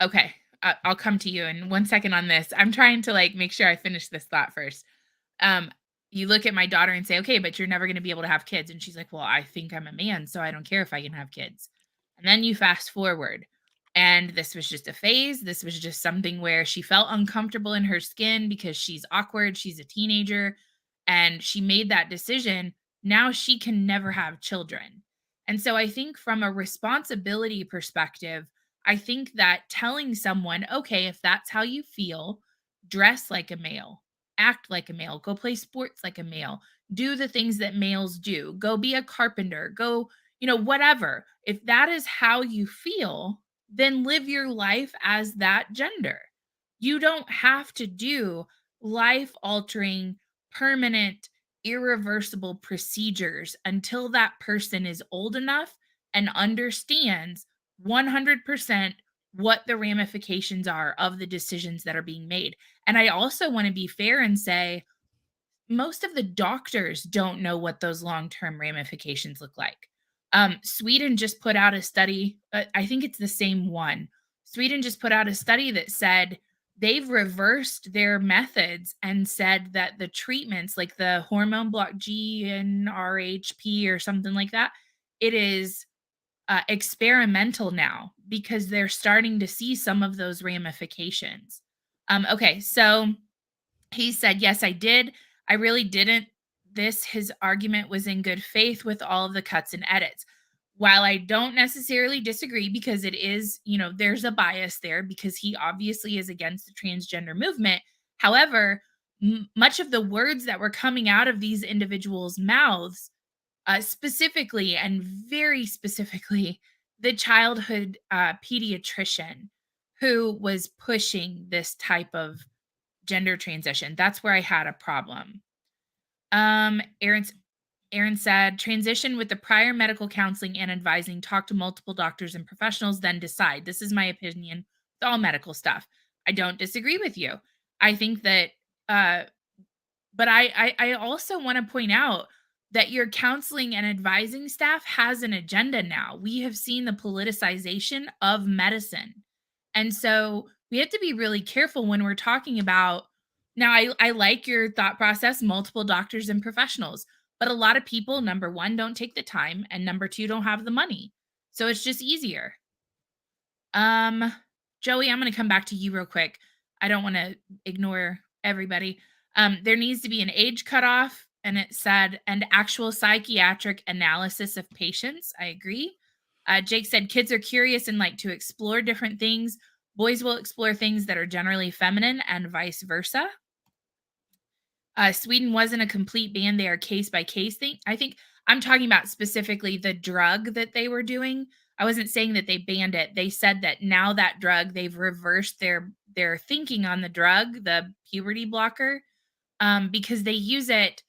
okay, I'll come to you in 1 second on this. I'm trying to like make sure I finish this thought first. You look at my daughter and say, okay, but you're never going to be able to have kids. And she's like, well, I think I'm a man, so I don't care if I can have kids. And then you fast forward. And this was just a phase. This was just something where she felt uncomfortable in her skin because she's awkward. She's a teenager. And she made that decision. Now she can never have children. And so I think from a responsibility perspective, I think that telling someone, okay, if that's how you feel, dress like a male, act like a male, go play sports like a male, do the things that males do, go be a carpenter, go, whatever. If that is how you feel, then live your life as that gender. You don't have to do life altering, permanent, irreversible procedures until that person is old enough and understands 100% what the ramifications are of the decisions that are being made. And I also want to be fair and say most of the doctors don't know what those long-term ramifications look like. Sweden just put out a study, I think it's the same one. Sweden just put out a study that said they've reversed their methods and said that the treatments like the hormone block GnRHP or something like that, it is experimental now because they're starting to see some of those ramifications. Okay, so he said, yes, I did. I really didn't. His argument was in good faith with all of the cuts and edits. While I don't necessarily disagree because it is, there's a bias there because he obviously is against the transgender movement. However, much of the words that were coming out of these individuals' mouths specifically and very specifically the childhood pediatrician who was pushing this type of gender transition. That's where I had a problem. Aaron said, transition with the prior medical counseling and advising, talk to multiple doctors and professionals, then decide. This is my opinion with all medical stuff. I don't disagree with you. I think that, but I also want to point out that your counseling and advising staff has an agenda now. We have seen the politicization of medicine. And so we have to be really careful when we're talking about. Now, I like your thought process, multiple doctors and professionals, but a lot of people, number one, don't take the time, and number two, don't have the money. So it's just easier. Um, Joey, I'm going to come back to you real quick. I don't want to ignore everybody. There needs to be an age cutoff, and it said, and actual psychiatric analysis of patients. I agree. Jake said, kids are curious and like to explore different things. Boys will explore things that are generally feminine and vice versa. Sweden wasn't a complete ban. They are case by case thing. I think I'm talking about specifically the drug that they were doing. I wasn't saying that they banned it. They said that now that drug, they've reversed their thinking on the drug, the puberty blocker, because they use it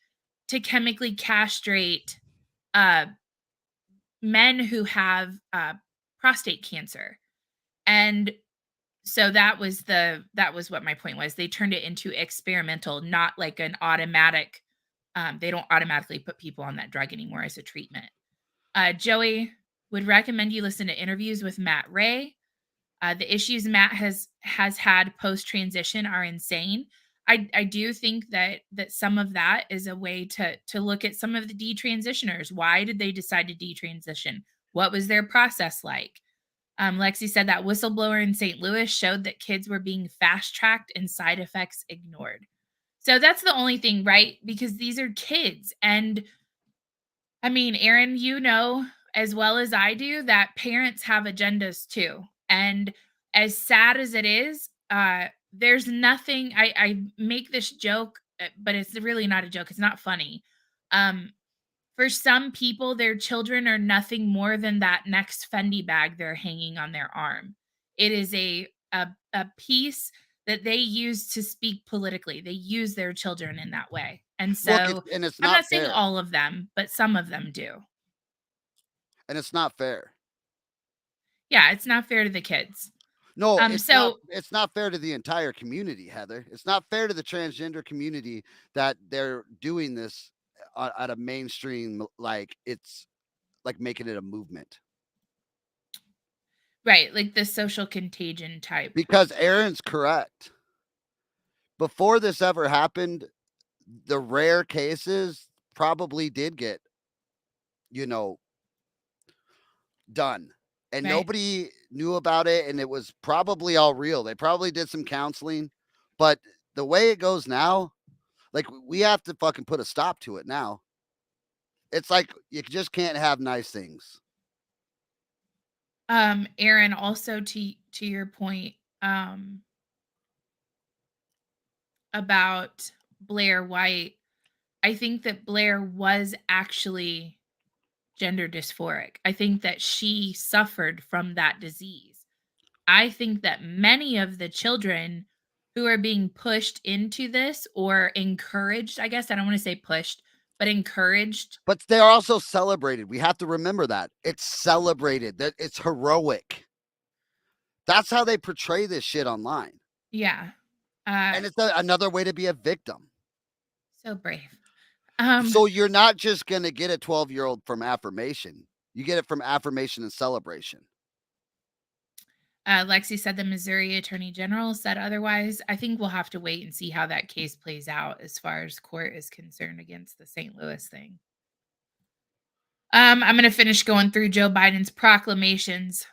to chemically castrate men who have prostate cancer. And so that was what my point was. They turned it into experimental, not like an automatic. They don't automatically put people on that drug anymore as a treatment. Joey would recommend you listen to interviews with Matt Ray. The issues Matt has had post transition are insane. I do think that some of that is a way to look at some of the detransitioners. Why did they decide to detransition? What was their process like? Lexi said that whistleblower in St. Louis showed that kids were being fast-tracked and side effects ignored. So that's the only thing, right? Because these are kids. And I mean, Aaron, you know as well as I do that parents have agendas too. And as sad as it is, there's nothing, I make this joke, but it's really not a joke. It's not funny. For some people, their children are nothing more than that next Fendi bag they're hanging on their arm. It is a piece that they use to speak politically. They use their children in that way. And so and it's I'm not not saying fair. all of them, but some of them do. And it's not fair. Yeah, it's not fair to the kids. No, So it's not fair to the entire community, Heather. It's not fair to the transgender community that they're doing this at a mainstream, like it's like making it a movement. right, like the social contagion type. Because Aaron's correct. Before this ever happened, the rare cases probably did get, done. And Right. nobody knew about it, and it was probably all real. They probably did some counseling, but the way it goes now, like we have to fucking put a stop to it now. It's like you just can't have nice things. Aaron, also to your point, about Blair White, I think that Blair was actually gender dysphoric. I think that she suffered from that disease. I think that many of the children who are being pushed into this or encouraged, I guess I don't want to say pushed, but encouraged. But they're also celebrated. We have to remember that. It's celebrated. That it's heroic. That's how they portray this shit online. Yeah. And it's another way to be a victim. So brave. So you're not just going to get a 12-year-old from affirmation. You get it from affirmation and celebration. Lexi said the Missouri Attorney General said otherwise. I think we'll have to wait and see how that case plays out as far as court is concerned against the St. Louis thing. I'm going to finish going through Joe Biden's proclamations.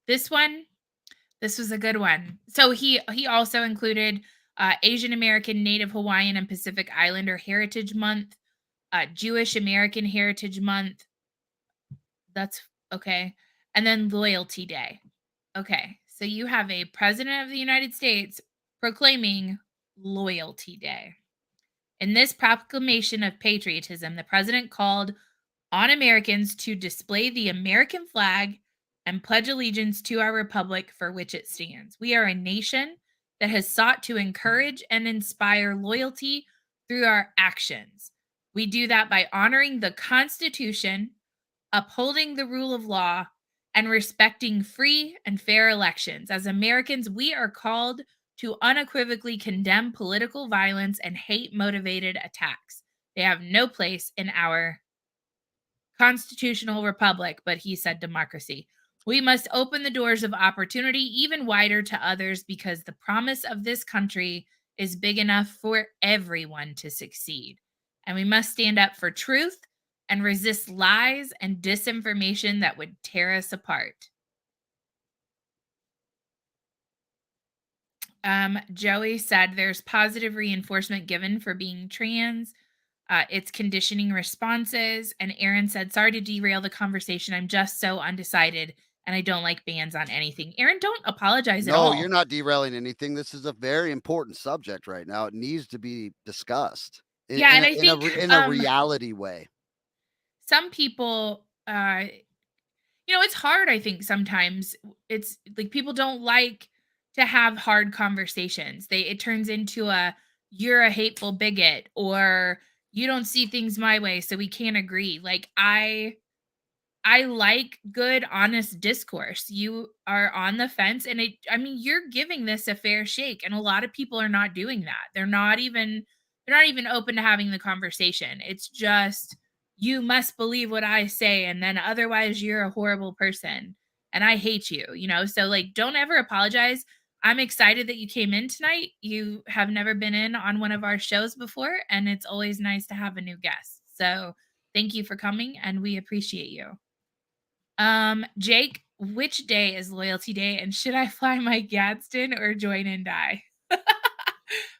This was a good one. So he also included Asian American, Native Hawaiian, and Pacific Islander Heritage Month, Jewish American Heritage Month. That's okay. And then Loyalty Day. Okay, so you have a president of the United States proclaiming Loyalty Day. In this proclamation of patriotism, the president called on Americans to display the American flag and pledge allegiance to our republic for which it stands. We are a nation that has sought to encourage and inspire loyalty through our actions. We do that by honoring the Constitution, upholding the rule of law, and respecting free and fair elections. As Americans, we are called to unequivocally condemn political violence and hate-motivated attacks. They have no place in our constitutional republic, but he said democracy. We must open the doors of opportunity even wider to others because the promise of this country is big enough for everyone to succeed. And we must stand up for truth and resist lies and disinformation that would tear us apart. Joey said there's positive reinforcement given for being trans. It's conditioning responses. And Aaron said, sorry to derail the conversation. I'm just so undecided and I don't like bans on anything. Aaron, don't apologize at No, all. you're not derailing anything. This is a very important subject right now. It needs to be discussed Yeah, and I think in a reality way. some people, it's hard. I think sometimes it's like people don't like to have hard conversations. It turns into you're a hateful bigot or you don't see things my way, so we can't agree. Like I like good, honest discourse. You are on the fence, and you're giving this a fair shake, and a lot of people are not doing that. They're not even open to having the conversation. It's just you must believe what I say, and then otherwise you're a horrible person, and I hate you. So like, don't ever apologize. I'm excited that you came in tonight. You have never been in on one of our shows before, and it's always nice to have a new guest. So thank you for coming, and we appreciate you. Jake, which day is Loyalty Day, and should I fly my Gadsden or join and die?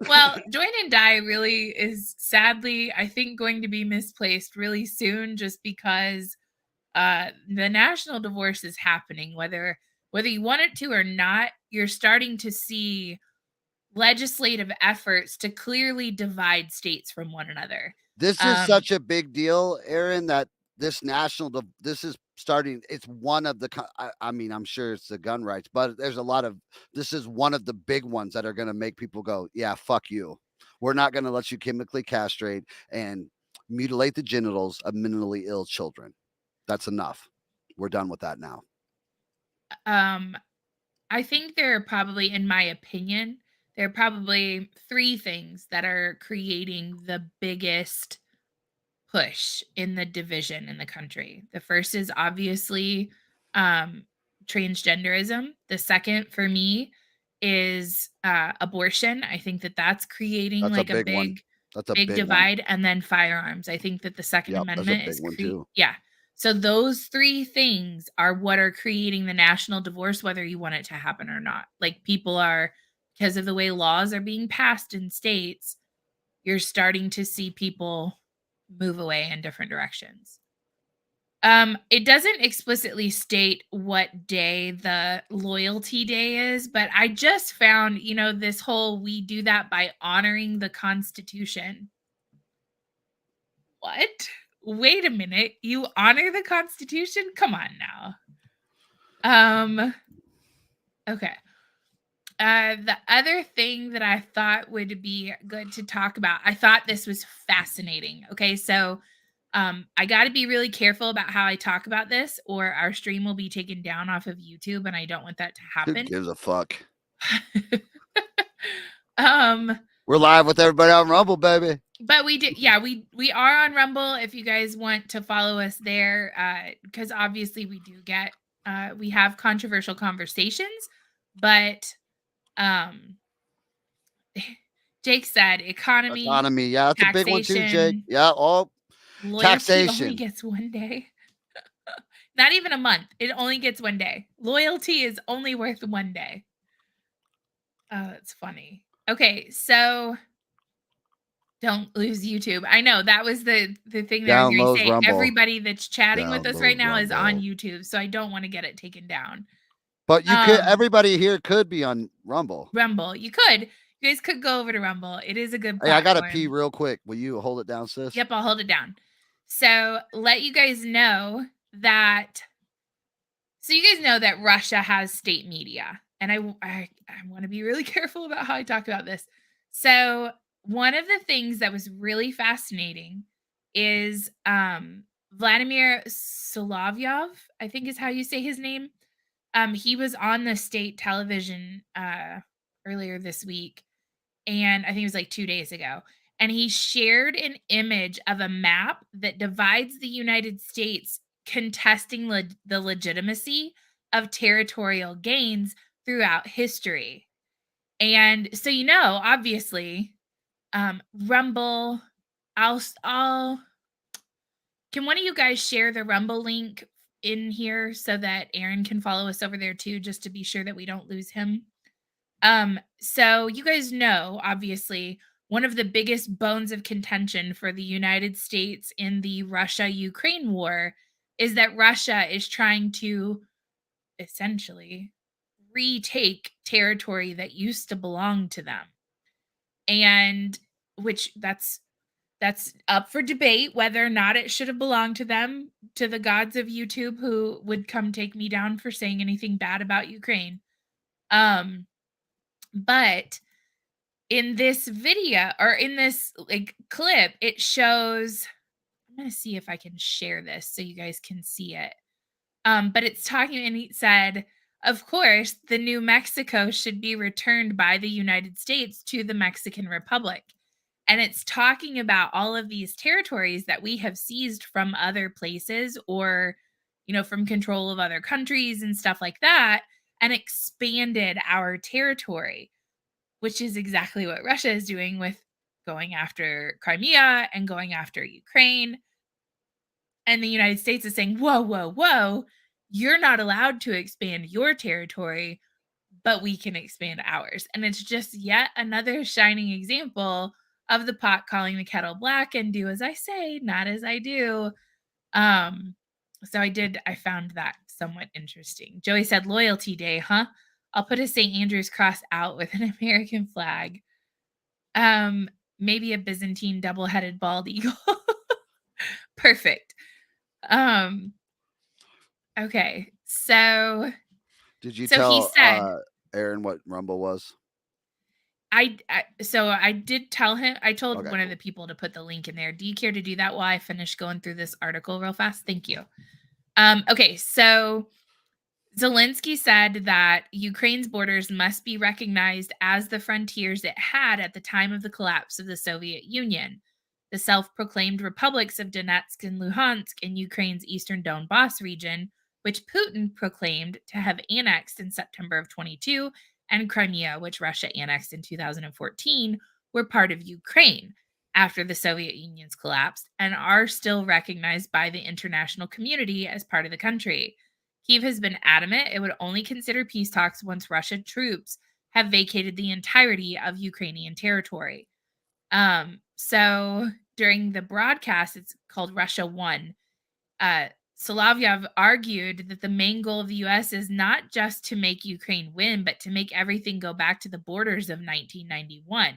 Well, join and die really is sadly, I think, going to be misplaced really soon, just because the national divorce is happening, whether you want it to or not. You're starting to see legislative efforts to clearly divide states from one another. This is such a big deal, Aaron, that this this is starting. It's one of the, I'm sure it's the gun rights, but this is one of the big ones that are going to make people go, yeah, fuck you. We're not going to let you chemically castrate and mutilate the genitals of mentally ill children. That's enough. We're done with that now. I think there are probably, in my opinion, there are probably three things that are creating the biggest push in the division in the country. The first is obviously transgenderism. The second for me is abortion. I think that's creating That's like a big one. That's a big divide. one. And then firearms. I think that the Second Yep, Amendment that's a big is one too. yeah. So those three things are what are creating the national divorce, whether you want it to happen or not. Like people are, because of the way laws are being passed in states, you're starting to see people move away in different directions. It doesn't explicitly state what day the Loyalty Day is, but I just found, this whole we do that by honoring the Constitution. What? Wait a minute. You honor the Constitution? Come on now. Okay. The other thing that I thought would be good to talk about, I thought this was fascinating. Okay, so I got to be really careful about how I talk about this, or our stream will be taken down off of YouTube, and I don't want that to Who happen. gives a fuck? um, We're live with everybody on Rumble, baby. But we did, yeah, we are on Rumble if you guys want to follow us there, because obviously we do get we have controversial conversations, but Jake said economy, yeah, that's a big one too, Jake. Yeah, loyalty taxation only gets one day. Not even a month. It only gets one day. Loyalty is only worth one day. Oh, that's funny. Okay, so don't lose YouTube. I know that was the thing that I was going to say. Rumble. Everybody that's chatting with us right now is on YouTube, so I don't want to get it taken down. But you could. Everybody here could be on Rumble. Rumble, you could. You guys could go over to Rumble. It is a good platform. Hey, I gotta pee real quick. Will you hold it down, sis? Yep, I'll hold it down. So let you guys know that. So you guys know that Russia has state media, and I want to be really careful about how I talk about this. So one of the things that was really fascinating is Vladimir Solovyov, I think is how you say his name. He was on the state television earlier this week, and I think it was like 2 days ago. and he shared an image of a map that divides the United States, contesting the legitimacy of territorial gains throughout history. And so, obviously, Rumble, I'll can one of you guys share the Rumble link in here so that Aaron can follow us over there too, just to be sure that we don't lose him? So you guys know, obviously, one of the biggest bones of contention for the United States in the Russia-Ukraine war is that Russia is trying to essentially retake territory that used to belong to them. And which that's up for debate whether or not it should have belonged to them, to the gods of YouTube who would come take me down for saying anything bad about Ukraine. But in this video, or in this clip, it shows, I'm going to see if I can share this so you guys can see it. But it's talking, and he said, of course, the New Mexico should be returned by the United States to the Mexican Republic. And it's talking about all of these territories that we have seized from other places, or, from control of other countries and stuff like that, and expanded our territory, which is exactly what Russia is doing with going after Crimea and going after Ukraine. And the United States is saying, whoa, whoa, whoa, you're not allowed to expand your territory, but we can expand ours. And it's just yet another shining example of the pot calling the kettle black and do as I say, not as I do. So I found that somewhat interesting. Joey said, Loyalty Day, huh? I'll put a St. Andrew's cross out with an American flag. Maybe a Byzantine double-headed bald eagle. Perfect. Okay. So Did you So he tell said, Aaron what Rumble was? so I did tell him, I told Okay, one of cool. the people to put the link in there. Do you care to do that while I finish going through this article real fast? Thank you. Okay, so Zelensky said that Ukraine's borders must be recognized as the frontiers it had at the time of the collapse of the Soviet Union. The self-proclaimed republics of Donetsk and Luhansk in Ukraine's eastern Donbass region, which Putin proclaimed to have annexed in September of 22, and Crimea, which Russia annexed in 2014, were part of Ukraine after the Soviet Union's collapse and are still recognized by the international community as part of the country. Kyiv has been adamant it would only consider peace talks once Russian troops have vacated the entirety of Ukrainian territory. So during the broadcast, it's called Russia One. Solovyov argued that the main goal of the U.S. is not just to make Ukraine win, but to make everything go back to the borders of 1991.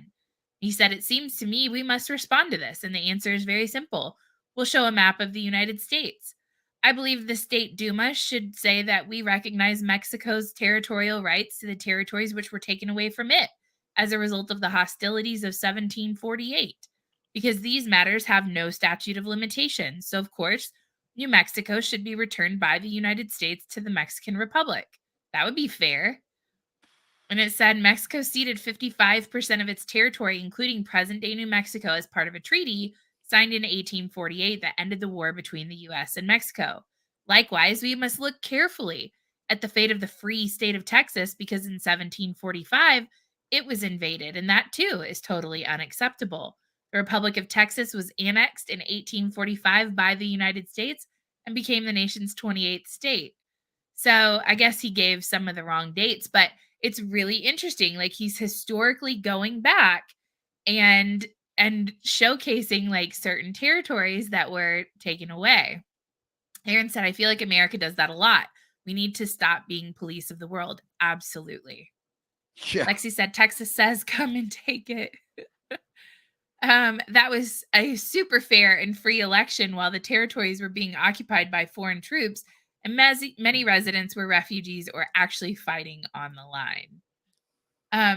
He said, it seems to me we must respond to this, and the answer is very simple. We'll show a map of the United States. I believe the State Duma should say that we recognize Mexico's territorial rights to the territories which were taken away from it as a result of the hostilities of 1748, because these matters have no statute of limitations. So, of course, New Mexico should be returned by the United States to the Mexican Republic. That would be fair. And it said Mexico ceded 55% of its territory, including present-day New Mexico, as part of a treaty signed in 1848 that ended the war between the U.S. and Mexico. Likewise, we must look carefully at the fate of the free state of Texas, because in 1745, it was invaded, and that too is totally unacceptable. The Republic of Texas was annexed in 1845 by the United States and became the nation's 28th state. So I guess he gave some of the wrong dates, but it's really interesting. Like, he's historically going back and showcasing like certain territories that were taken away. Aaron said, I feel like America does that a lot. We need to stop being police of the world. Absolutely. Yeah. Lexi said, Texas says, come and take it. That was a super fair and free election while the territories were being occupied by foreign troops, and many residents were refugees or actually fighting on the line.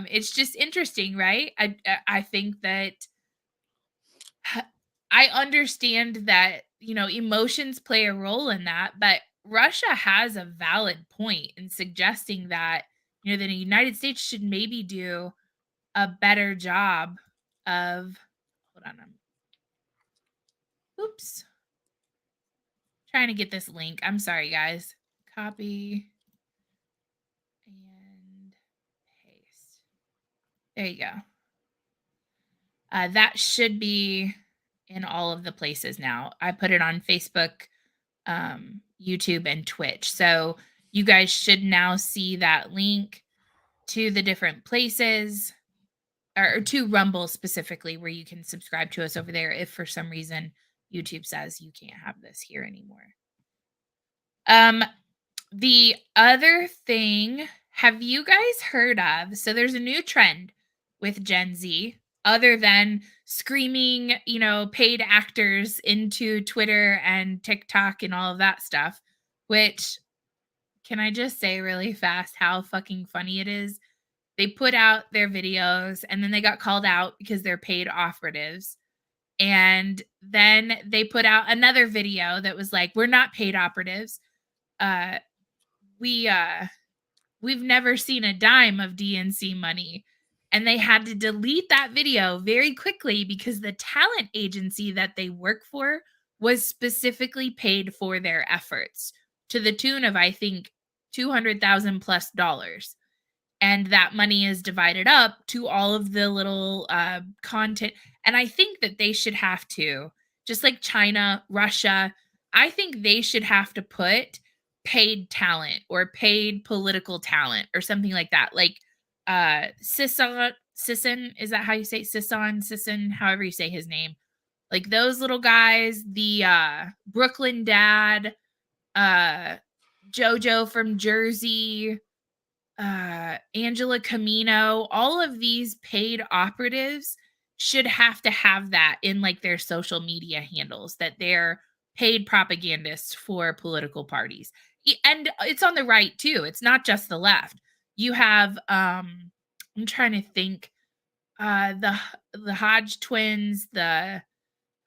It's just interesting, right? I think that I understand that, emotions play a role in that, but Russia has a valid point in suggesting that, the United States should maybe do a better job of, Hold on. Oops. Trying to get this link. I'm sorry, guys. Copy and paste. There you go. That should be in all of the places now. I put it on Facebook, YouTube, and Twitch. So you guys should now see that link to the different places, or to Rumble specifically, where you can subscribe to us over there if for some reason YouTube says you can't have this here anymore. The other thing, have you guys heard of, so there's a new trend with Gen Z, other than screaming, paid actors into Twitter and TikTok and all of that stuff, which, can I just say really fast how fucking funny it is? They put out their videos and then they got called out because they're paid operatives. And then they put out another video that was like, we're not paid operatives. We've never seen a dime of DNC money. And they had to delete that video very quickly because the talent agency that they work for was specifically paid for their efforts to the tune of, I think, $200,000 plus. And that money is divided up to all of the little content. And I think that they should have to, just like China, Russia, I think they should have to put paid talent or paid political talent or something like that. Like Sisson, is that how you say Sisson, however you say his name. Like those little guys, the Brooklyn Dad, JoJo from Jersey, Angela Camino, all of these paid operatives should have to have that in like their social media handles, that they're paid propagandists for political parties. And it's on the right too. It's not just the left. You have I'm trying to think, the Hodge twins, the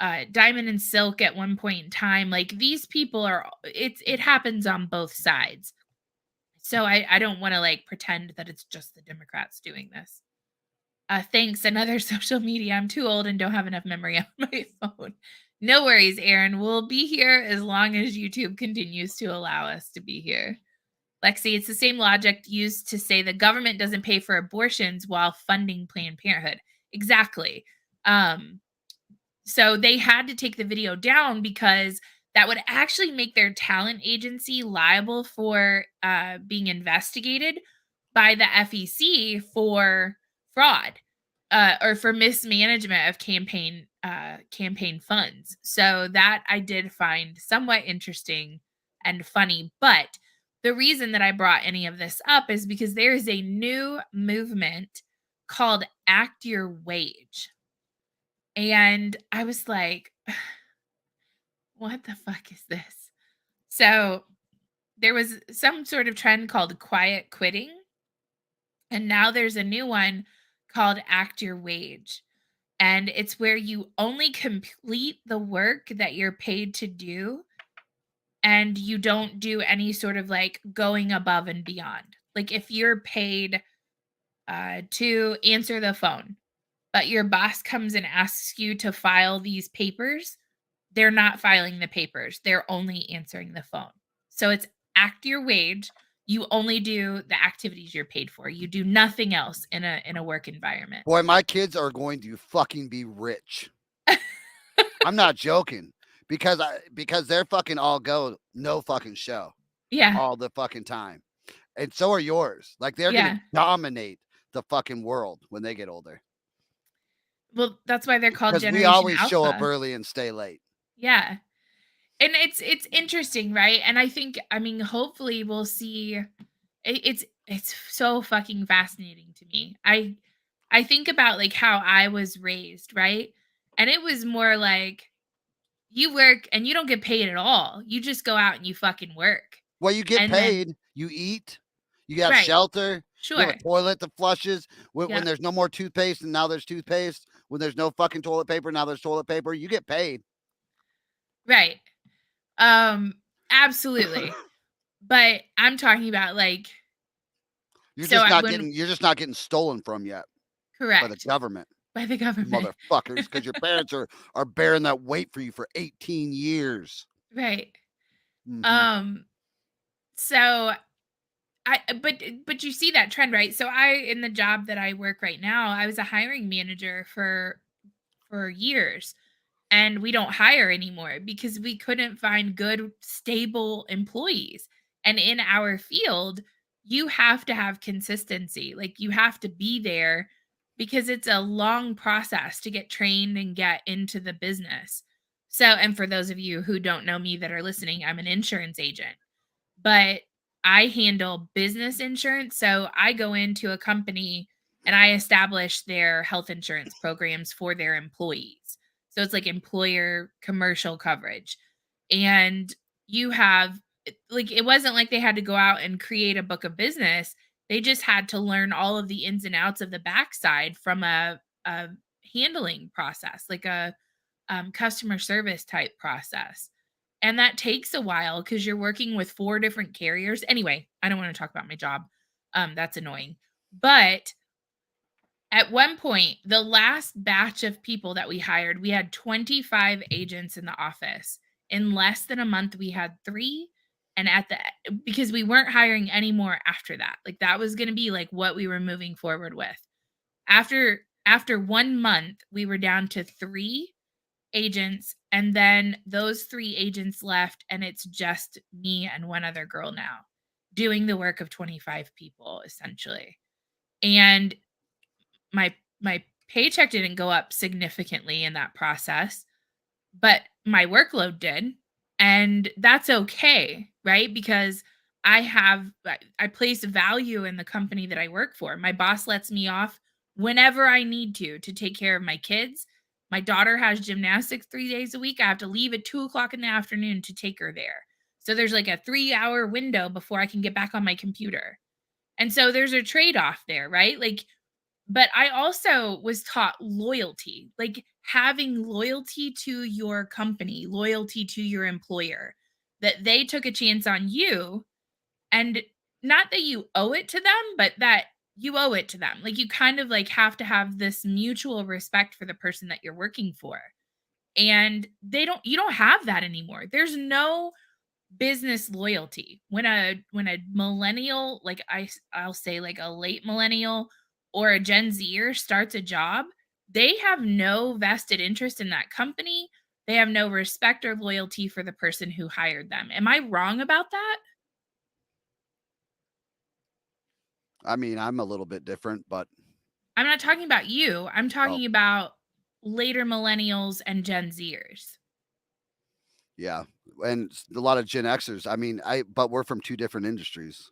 Diamond and Silk at one point in time. Like these people are, it happens on both sides. So I don't want to like pretend that it's just the Democrats doing this. Thanks. Another social media. I'm too old and don't have enough memory on my phone. No worries, Aaron. We'll be here as long as YouTube continues to allow us to be here. Lexi, it's the same logic used to say the government doesn't pay for abortions while funding Planned Parenthood. Exactly. So they had to take the video down because that would actually make their talent agency liable for being investigated by the FEC for fraud or for mismanagement of campaign funds. So that I did find somewhat interesting and funny. But the reason that I brought any of this up is because there is a new movement called Act Your Wage. And I was like, what the fuck is this? So there was some sort of trend called quiet quitting. And now there's a new one called Act Your Wage. And it's where you only complete the work that you're paid to do. And you don't do any sort of like going above and beyond. Like if you're paid to answer the phone, but your boss comes and asks you to file these papers, they're not filing the papers. They're only answering the phone. So it's Act Your Wage. You only do the activities you're paid for. You do nothing else in a work environment. Boy, my kids are going to fucking be rich. I'm not joking. Because they're fucking all go no fucking show. Yeah. All the fucking time. And so are yours. Like they're gonna dominate the fucking world when they get older. Well, that's why they're called Because Generation we always Alpha. show up early and stay late. Yeah. And it's interesting, right? And I think, I mean, hopefully we'll see. It's so fucking fascinating to me. I think about like how I was raised, right? And it was more like you work and you don't get paid at all. You just go out and you fucking work. Well, you get paid. You eat. You have shelter. Sure. You have a toilet that flushes. When Yep. there's no more toothpaste and now there's toothpaste. When there's no fucking toilet paper, now there's toilet paper. You get paid. Right. Absolutely. But I'm talking about like you're just not getting stolen from yet. Correct. By the government. by the government. motherfuckers, because your parents are bearing that weight for you for 18 years. Right. Mhm. So but you see that trend, right? So in the job that I work right now, I was a hiring manager for years, and we don't hire anymore because we couldn't find good stable employees. And in our field, you have to have consistency. Like, you have to be there because it's a long process to get trained and get into the business. So, and for those of you who don't know me that are listening, I'm an insurance agent, but I handle business insurance. So I go into a company and I establish their health insurance programs for their employees. So it's like employer commercial coverage. And you have, like, it wasn't like they had to go out and create a book of business. They just had to learn all of the ins and outs of the backside from a handling process, like a customer service type process. And that takes a while because you're working with 4 different carriers. Anyway, I don't want to talk about my job. That's annoying. But at one point, the last batch of people that we hired, we had 25 agents in the office. In less than a month, we had 3. And because we weren't hiring anymore after that. Like, that was going to be like what we were moving forward with. After 1 month, we were down to 3 agents, and then those 3 agents left, and it's just me and one other girl now doing the work of 25 people, essentially. And my paycheck didn't go up significantly in that process, but my workload did. And that's okay, right? Because I place value in the company that I work for. My boss lets me off whenever I need to take care of my kids. My daughter has gymnastics 3 days a week. I have to leave at 2 o'clock in the afternoon to take her there. So there's like a 3-hour window before I can get back on my computer. And so there's a trade-off there, right? Like, but I also was taught loyalty, like having loyalty to your company, loyalty to your employer, that they took a chance on you, and not that you owe it to them, but that you owe it to them. Like, you kind of like have to have this mutual respect for the person that you're working for. And you don't have that anymore. There's no business loyalty. When a millennial, like I'll say like a late millennial or a Gen Zer starts a job, they have no vested interest in that company. They have no respect or loyalty for the person who hired them. Am I wrong about that? I mean, I'm a little bit different, but I'm not talking about you. I'm talking about later millennials and Gen Zers. yeah, and a lot of Gen Xers. I mean, but we're from 2 different industries.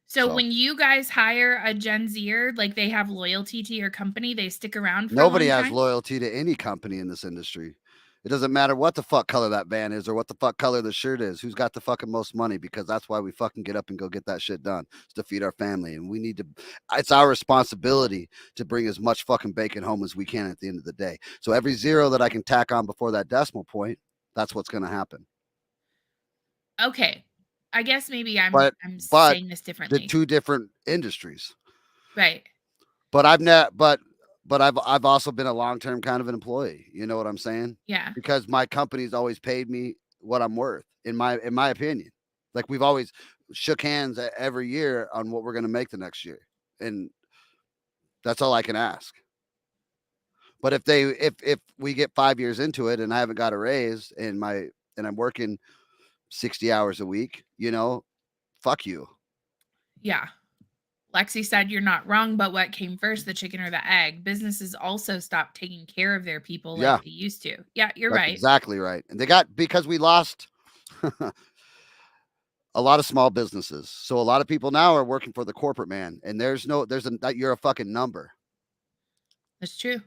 So So when you guys hire a Gen Zer, like, they have loyalty to your company, they stick around for a nobody long has time? loyalty to any company in this industry. It doesn't matter what the fuck color that van is or what the fuck color the shirt is. Who's got the fucking most money? Because that's why we fucking get up and go get that shit done. It's to feed our family. And we need to, it's our responsibility to bring as much fucking bacon home as we can at the end of the day. So every 0 that I can tack on before that decimal point, that's what's going to happen. Okay. I guess maybe I'm But saying this the differently. 2 different industries. Right. But I've also been a long-term kind of an employee. You know what I'm saying? Yeah. Because my company's always paid me what I'm worth, in my opinion. Like, we've always shook hands every year on what we're going to make the next year, and that's all I can ask. But if we get 5 years into it and I haven't got a raise and I'm working 60 hours a week, fuck you. Yeah. Lexi said you're not wrong, but what came first, the chicken or the egg? Businesses also stopped taking care of their people Yeah. like they used to. Yeah, you're That's right. exactly right. And because we lost a lot of small businesses. So a lot of people now are working for the corporate man, and you're a fucking number. That's true.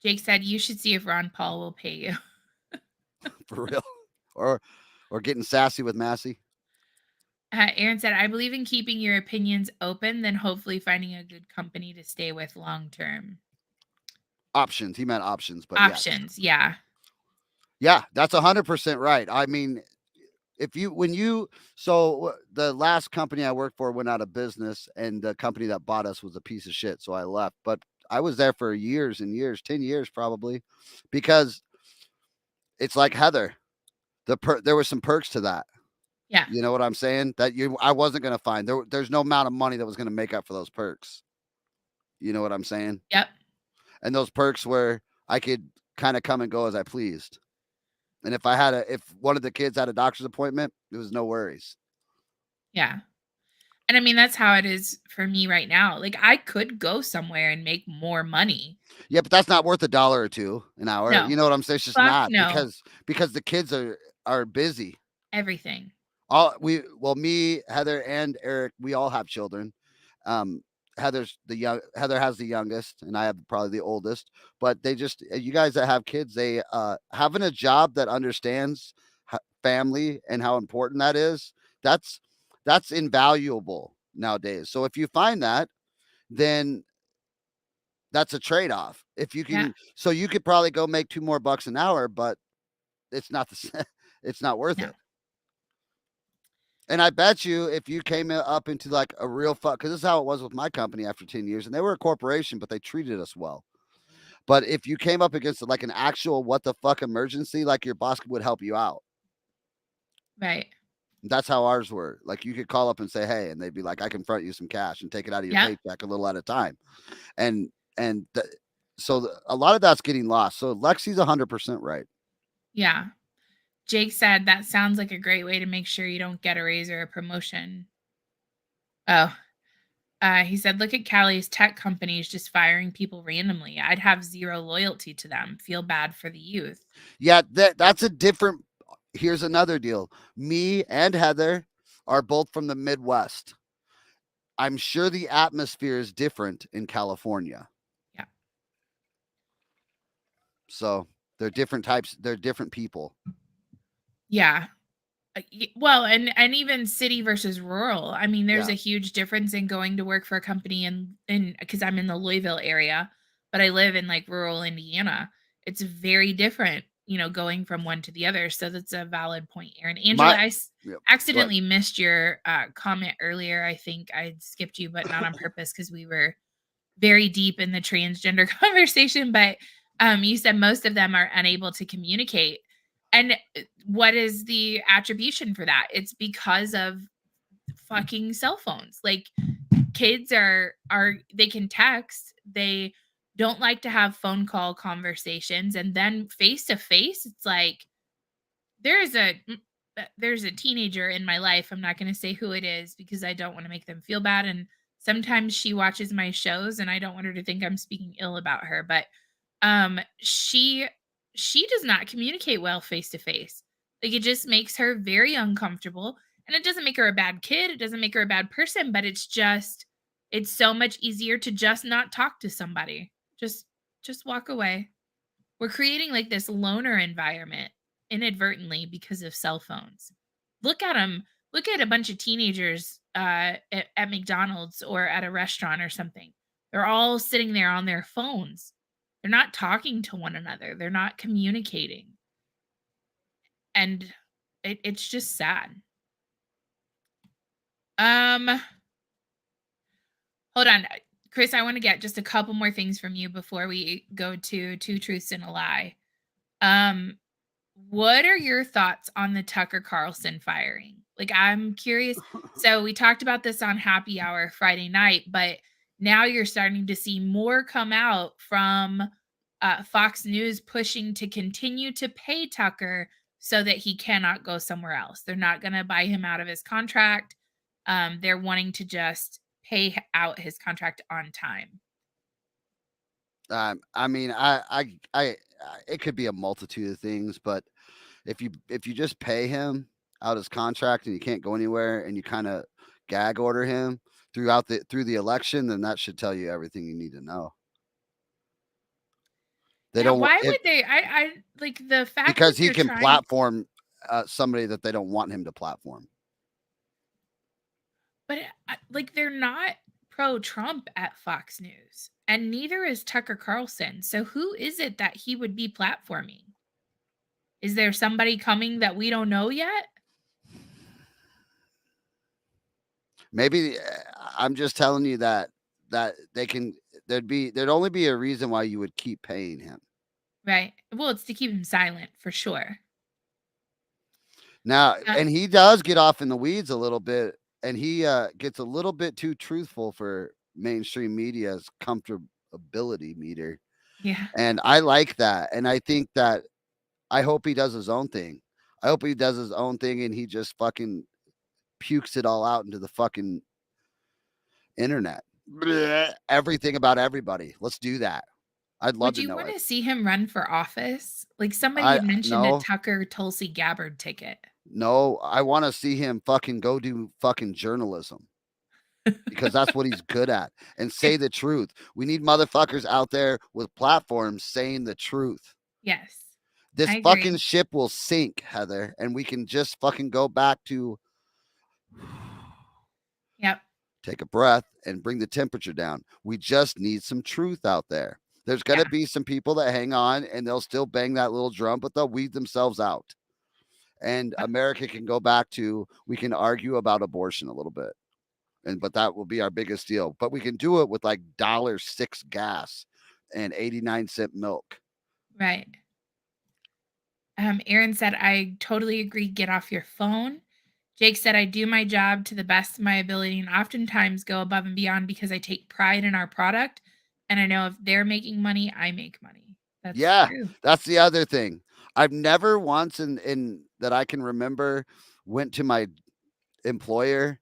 Jake said you should see if Ron Paul will pay you. For real. Or getting sassy with Massey. Aaron said, I believe in keeping your opinions open, then hopefully finding a good company to stay with long term. Options. He meant options, but options. yes. Yeah, that's 100% right. I mean, the last company I worked for went out of business, and the company that bought us was a piece of shit, so I left. But I was there for years and years, 10 years probably, because it's like Heather. There were some perks to that. Yeah. You know what I'm saying? That I wasn't going to find. There's no amount of money that was going to make up for those perks. You know what I'm saying? Yep. And those perks were I could kind of come and go as I pleased. And if one of the kids had a doctor's appointment, it was no worries. Yeah. And I mean, that's how it is for me right now. Like, I could go somewhere and make more money. Yeah, but that's not worth $1 or $2 an hour. No. You know what I'm saying? It's just Fuck not no. because the kids are busy. Everything. Me, Heather, and Eric, we all have children. Heather has the youngest, and I have probably the oldest. But you guys that have kids, they having a job that understands family and how important that is. That's invaluable nowadays. So if you find that, then that's a trade-off. If you can, so you could probably go make $2 more an hour, but it's not it's not worth it. And I bet you if you came up into like a real because this is how it was with my company after 10 years, and they were a corporation, but they treated us well. But if you came up against like an actual what the fuck emergency, like your boss would help you out. Right. That's how ours were. Like you could call up and say, hey, and they'd be like, I can front you some cash and take it out of your paycheck a little at a time. So a lot of that's getting lost. So Lexi's 100% right. Yeah. Jake said that sounds like a great way to make sure you don't get a raise or a promotion. Oh, he said, look at Callie's tech companies just firing people randomly. I'd have zero loyalty to them. Feel bad for the youth. Yeah, that's a different. Here's another deal. Me and Heather are both from the Midwest. I'm sure the atmosphere is different in California. Yeah. So they're different types. They're different people. Yeah. Well, and even city versus rural. I mean, there's a huge difference in going to work for a company in because I'm in the Louisville area, but I live in like rural Indiana. It's very different, going from one to the other. So that's a valid point, Aaron. Angela, I accidentally missed your comment earlier. I think I skipped you, but not on purpose because we were very deep in the transgender conversation. But you said most of them are unable to communicate. And what is the attribution for that? It's because of fucking cell phones. Like kids they can text. They don't like to have phone call conversations. And then face to face, it's like there's a teenager in my life. I'm not going to say who it is because I don't want to make them feel bad. And sometimes she watches my shows and I don't want her to think I'm speaking ill about her. But she does not communicate well face to face. Like it just makes her very uncomfortable, and it doesn't make her a bad kid. It doesn't make her a bad person, but it's so much easier to just not talk to somebody. Just walk away. We're creating like this loner environment inadvertently because of cell phones. Look at them. Look at a bunch of teenagers at McDonald's or at a restaurant or something. They're all sitting there on their phones. They're not talking to one another. They're not communicating. And it's just sad. Hold on. Chris, I want to get just a couple more things from you before we go to Two Truths and a Lie. What are your thoughts on the Tucker Carlson firing? Like, I'm curious. So we talked about this on Happy Hour Friday night, but now you're starting to see more come out from Fox News pushing to continue to pay Tucker so that he cannot go somewhere else. They're not going to buy him out of his contract. They're wanting to just pay out his contract on time. I mean, it could be a multitude of things, but if you just pay him out his contract and you can't go anywhere and you kind of gag order him through the election, then that should tell you everything you need to know. Why would they? I like the fact because he can platform somebody that they don't want him to platform. But like they're not pro-Trump at Fox News, and neither is Tucker Carlson. So who is it that he would be platforming? Is there somebody coming that we don't know yet? Maybe I'm just telling you that they can. There'd only be a reason why you would keep paying him. Right. Well, it's to keep him silent for sure. Now, Uh, and he does get off in the weeds a little bit, and he gets a little bit too truthful for mainstream media's comfortability meter. yeah. And I like that. And I think that I hope he does his own thing. I hope he does his own thing and he just fucking pukes it all out into the fucking internet. Blech, everything about everybody. Let's do that. I'd love Would to you know want it. to see him run for office? Like somebody I had mentioned a no, Tucker Tulsi Gabbard ticket. no, I want to see him fucking go do fucking journalism because that's what he's good at and say the truth. We need motherfuckers out there with platforms saying the truth. Yes, This I fucking agree. ship will sink, Heather, and we can just fucking go back to Yep. take a breath and bring the temperature down. We just need some truth out there. There's going Yeah. to be some people that hang on and they'll still bang that little drum, but they'll weed themselves out. And America can go back to, we can argue about abortion a little bit. But that will be our biggest deal. But we can do it with like $1.06 gas and 89-cent milk. Right. Aaron said, I totally agree. Get off your phone. Jake said, I do my job to the best of my ability and oftentimes go above and beyond because I take pride in our product. And I know if they're making money, I make money. That's Yeah, true. that's the other thing. I've never once in that I can remember went to my employer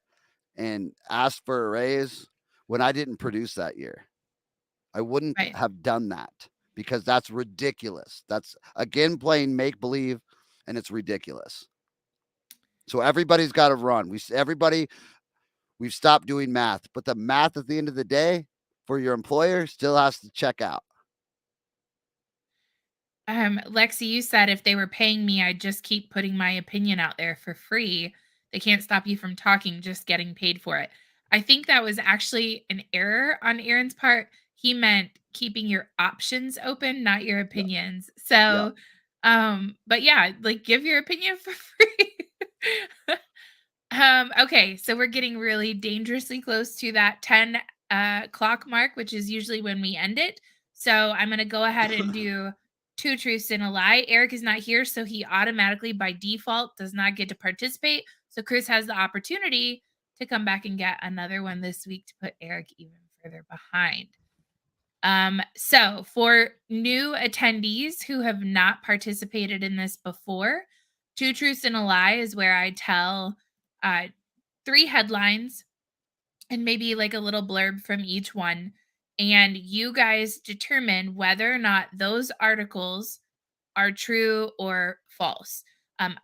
and asked for a raise when I didn't produce that year. I wouldn't Right. have done that because that's ridiculous. That's again playing make believe and it's ridiculous. So everybody's got to run. We've stopped doing math, but the math at the end of the day for your employer still has to check out. Lexi, you said if they were paying me, I'd just keep putting my opinion out there for free. They can't stop you from talking, just getting paid for it. I think that was actually an error on Aaron's part. He meant keeping your options open, not your Yeah. opinions. Yeah. So, but yeah, like give your opinion for free. Okay, so we're getting really dangerously close to that 10 clock mark, which is usually when we end it. So I'm going to go ahead and do two truths and a lie. Eric is not here, so he automatically by default does not get to participate. So Chris has the opportunity to come back and get another one this week to put Eric even further behind. So for new attendees who have not participated in this before, two truths and a lie is where I tell 3 headlines and maybe like a little blurb from each one. And you guys determine whether or not those articles are true or false.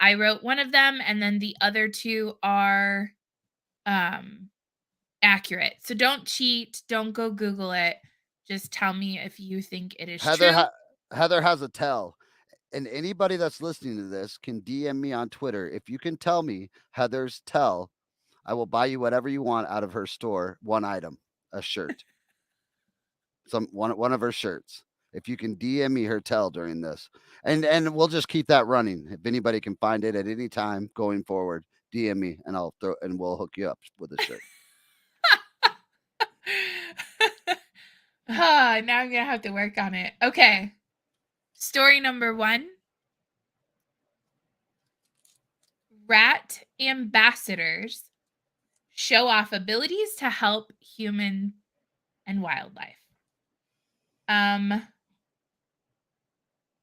I wrote one of them, and then the other two are um, accurate. So don't cheat. Don't go Google it. Just tell me if you think it is true. Heather has a tell. And anybody that's listening to this can DM me on Twitter. If you can tell me Heather's tell, I will buy you whatever you want out of her store. One item, a shirt, one of her shirts. If you can DM me her tell during this, and we'll just keep that running. If anybody can find it at any time going forward, DM me and we'll hook you up with a shirt. Now I'm going to have to work on it. Okay. Story number 1. Rat ambassadors show off abilities to help human and wildlife. An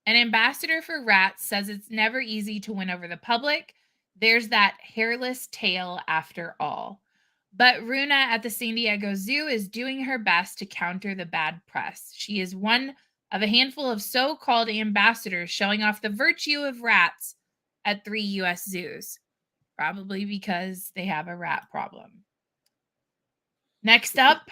ambassador for rats says it's never easy to win over the public. There's that hairless tail after all. But Runa at the San Diego Zoo is doing her best to counter the bad press. She is one of a handful of so-called ambassadors showing off the virtue of rats at 3 U.S. zoos, probably because they have a rat problem. Next up,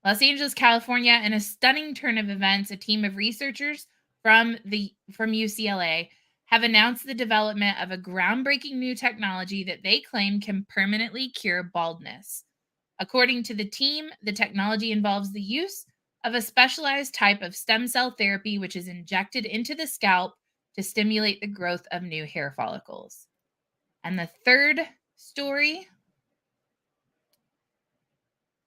Los Angeles, California, in a stunning turn of events, a team of researchers from UCLA have announced the development of a groundbreaking new technology that they claim can permanently cure baldness. According to the team, the technology involves the use of a specialized type of stem cell therapy, which is injected into the scalp to stimulate the growth of new hair follicles. And the third story,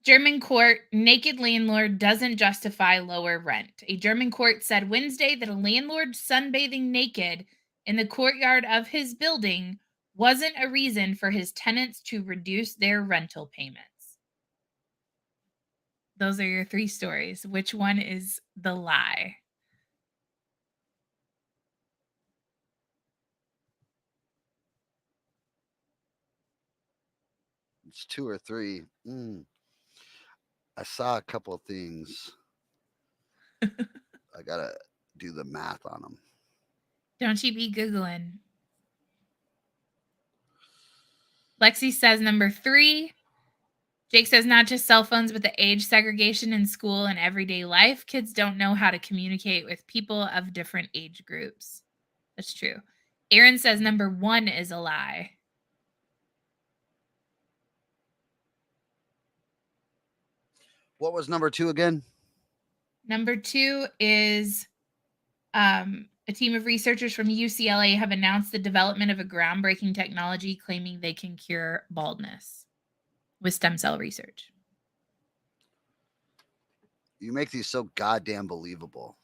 German court, naked landlord doesn't justify lower rent. A German court said Wednesday that a landlord sunbathing naked in the courtyard of his building wasn't a reason for his tenants to reduce their rental payments. Those are your 3 stories. Which one is the lie? It's 2 or 3. I saw a couple of things. I gotta do the math on them. Don't you be Googling. Lexi says number 3. Jake says not just cell phones, but the age segregation in school and everyday life. Kids don't know how to communicate with people of different age groups. That's true. Aaron says number 1 is a lie. What was number 2 again? Number 2 is a team of researchers from UCLA have announced the development of a groundbreaking technology claiming they can cure baldness with stem cell research. You make these so goddamn believable.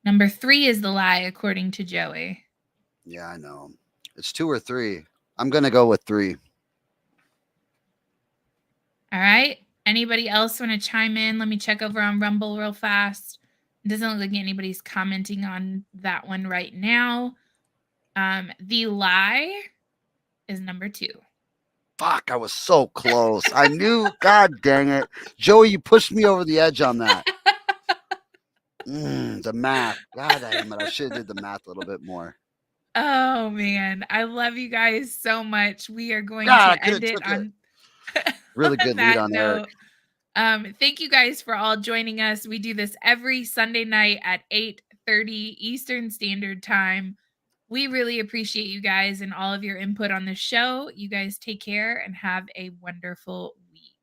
Number 3 is the lie, according to Joey. Yeah, I know. It's 2 or 3. I'm going to go with 3. All right. Anybody else want to chime in? Let me check over on Rumble real fast. It doesn't look like anybody's commenting on that one right now. The lie is number 2. Fuck, I was so close. I knew. God dang it. Joey, you pushed me over the edge on that. The math. God damn it. I should have did the math a little bit more. Oh, man. I love you guys so much. We are going God, I to coulda end it took on Really good lead that on Eric. note. Thank you guys for all joining us. We do this every Sunday night at 8:30 Eastern Standard Time. We really appreciate you guys and all of your input on the show. You guys take care and have a wonderful week.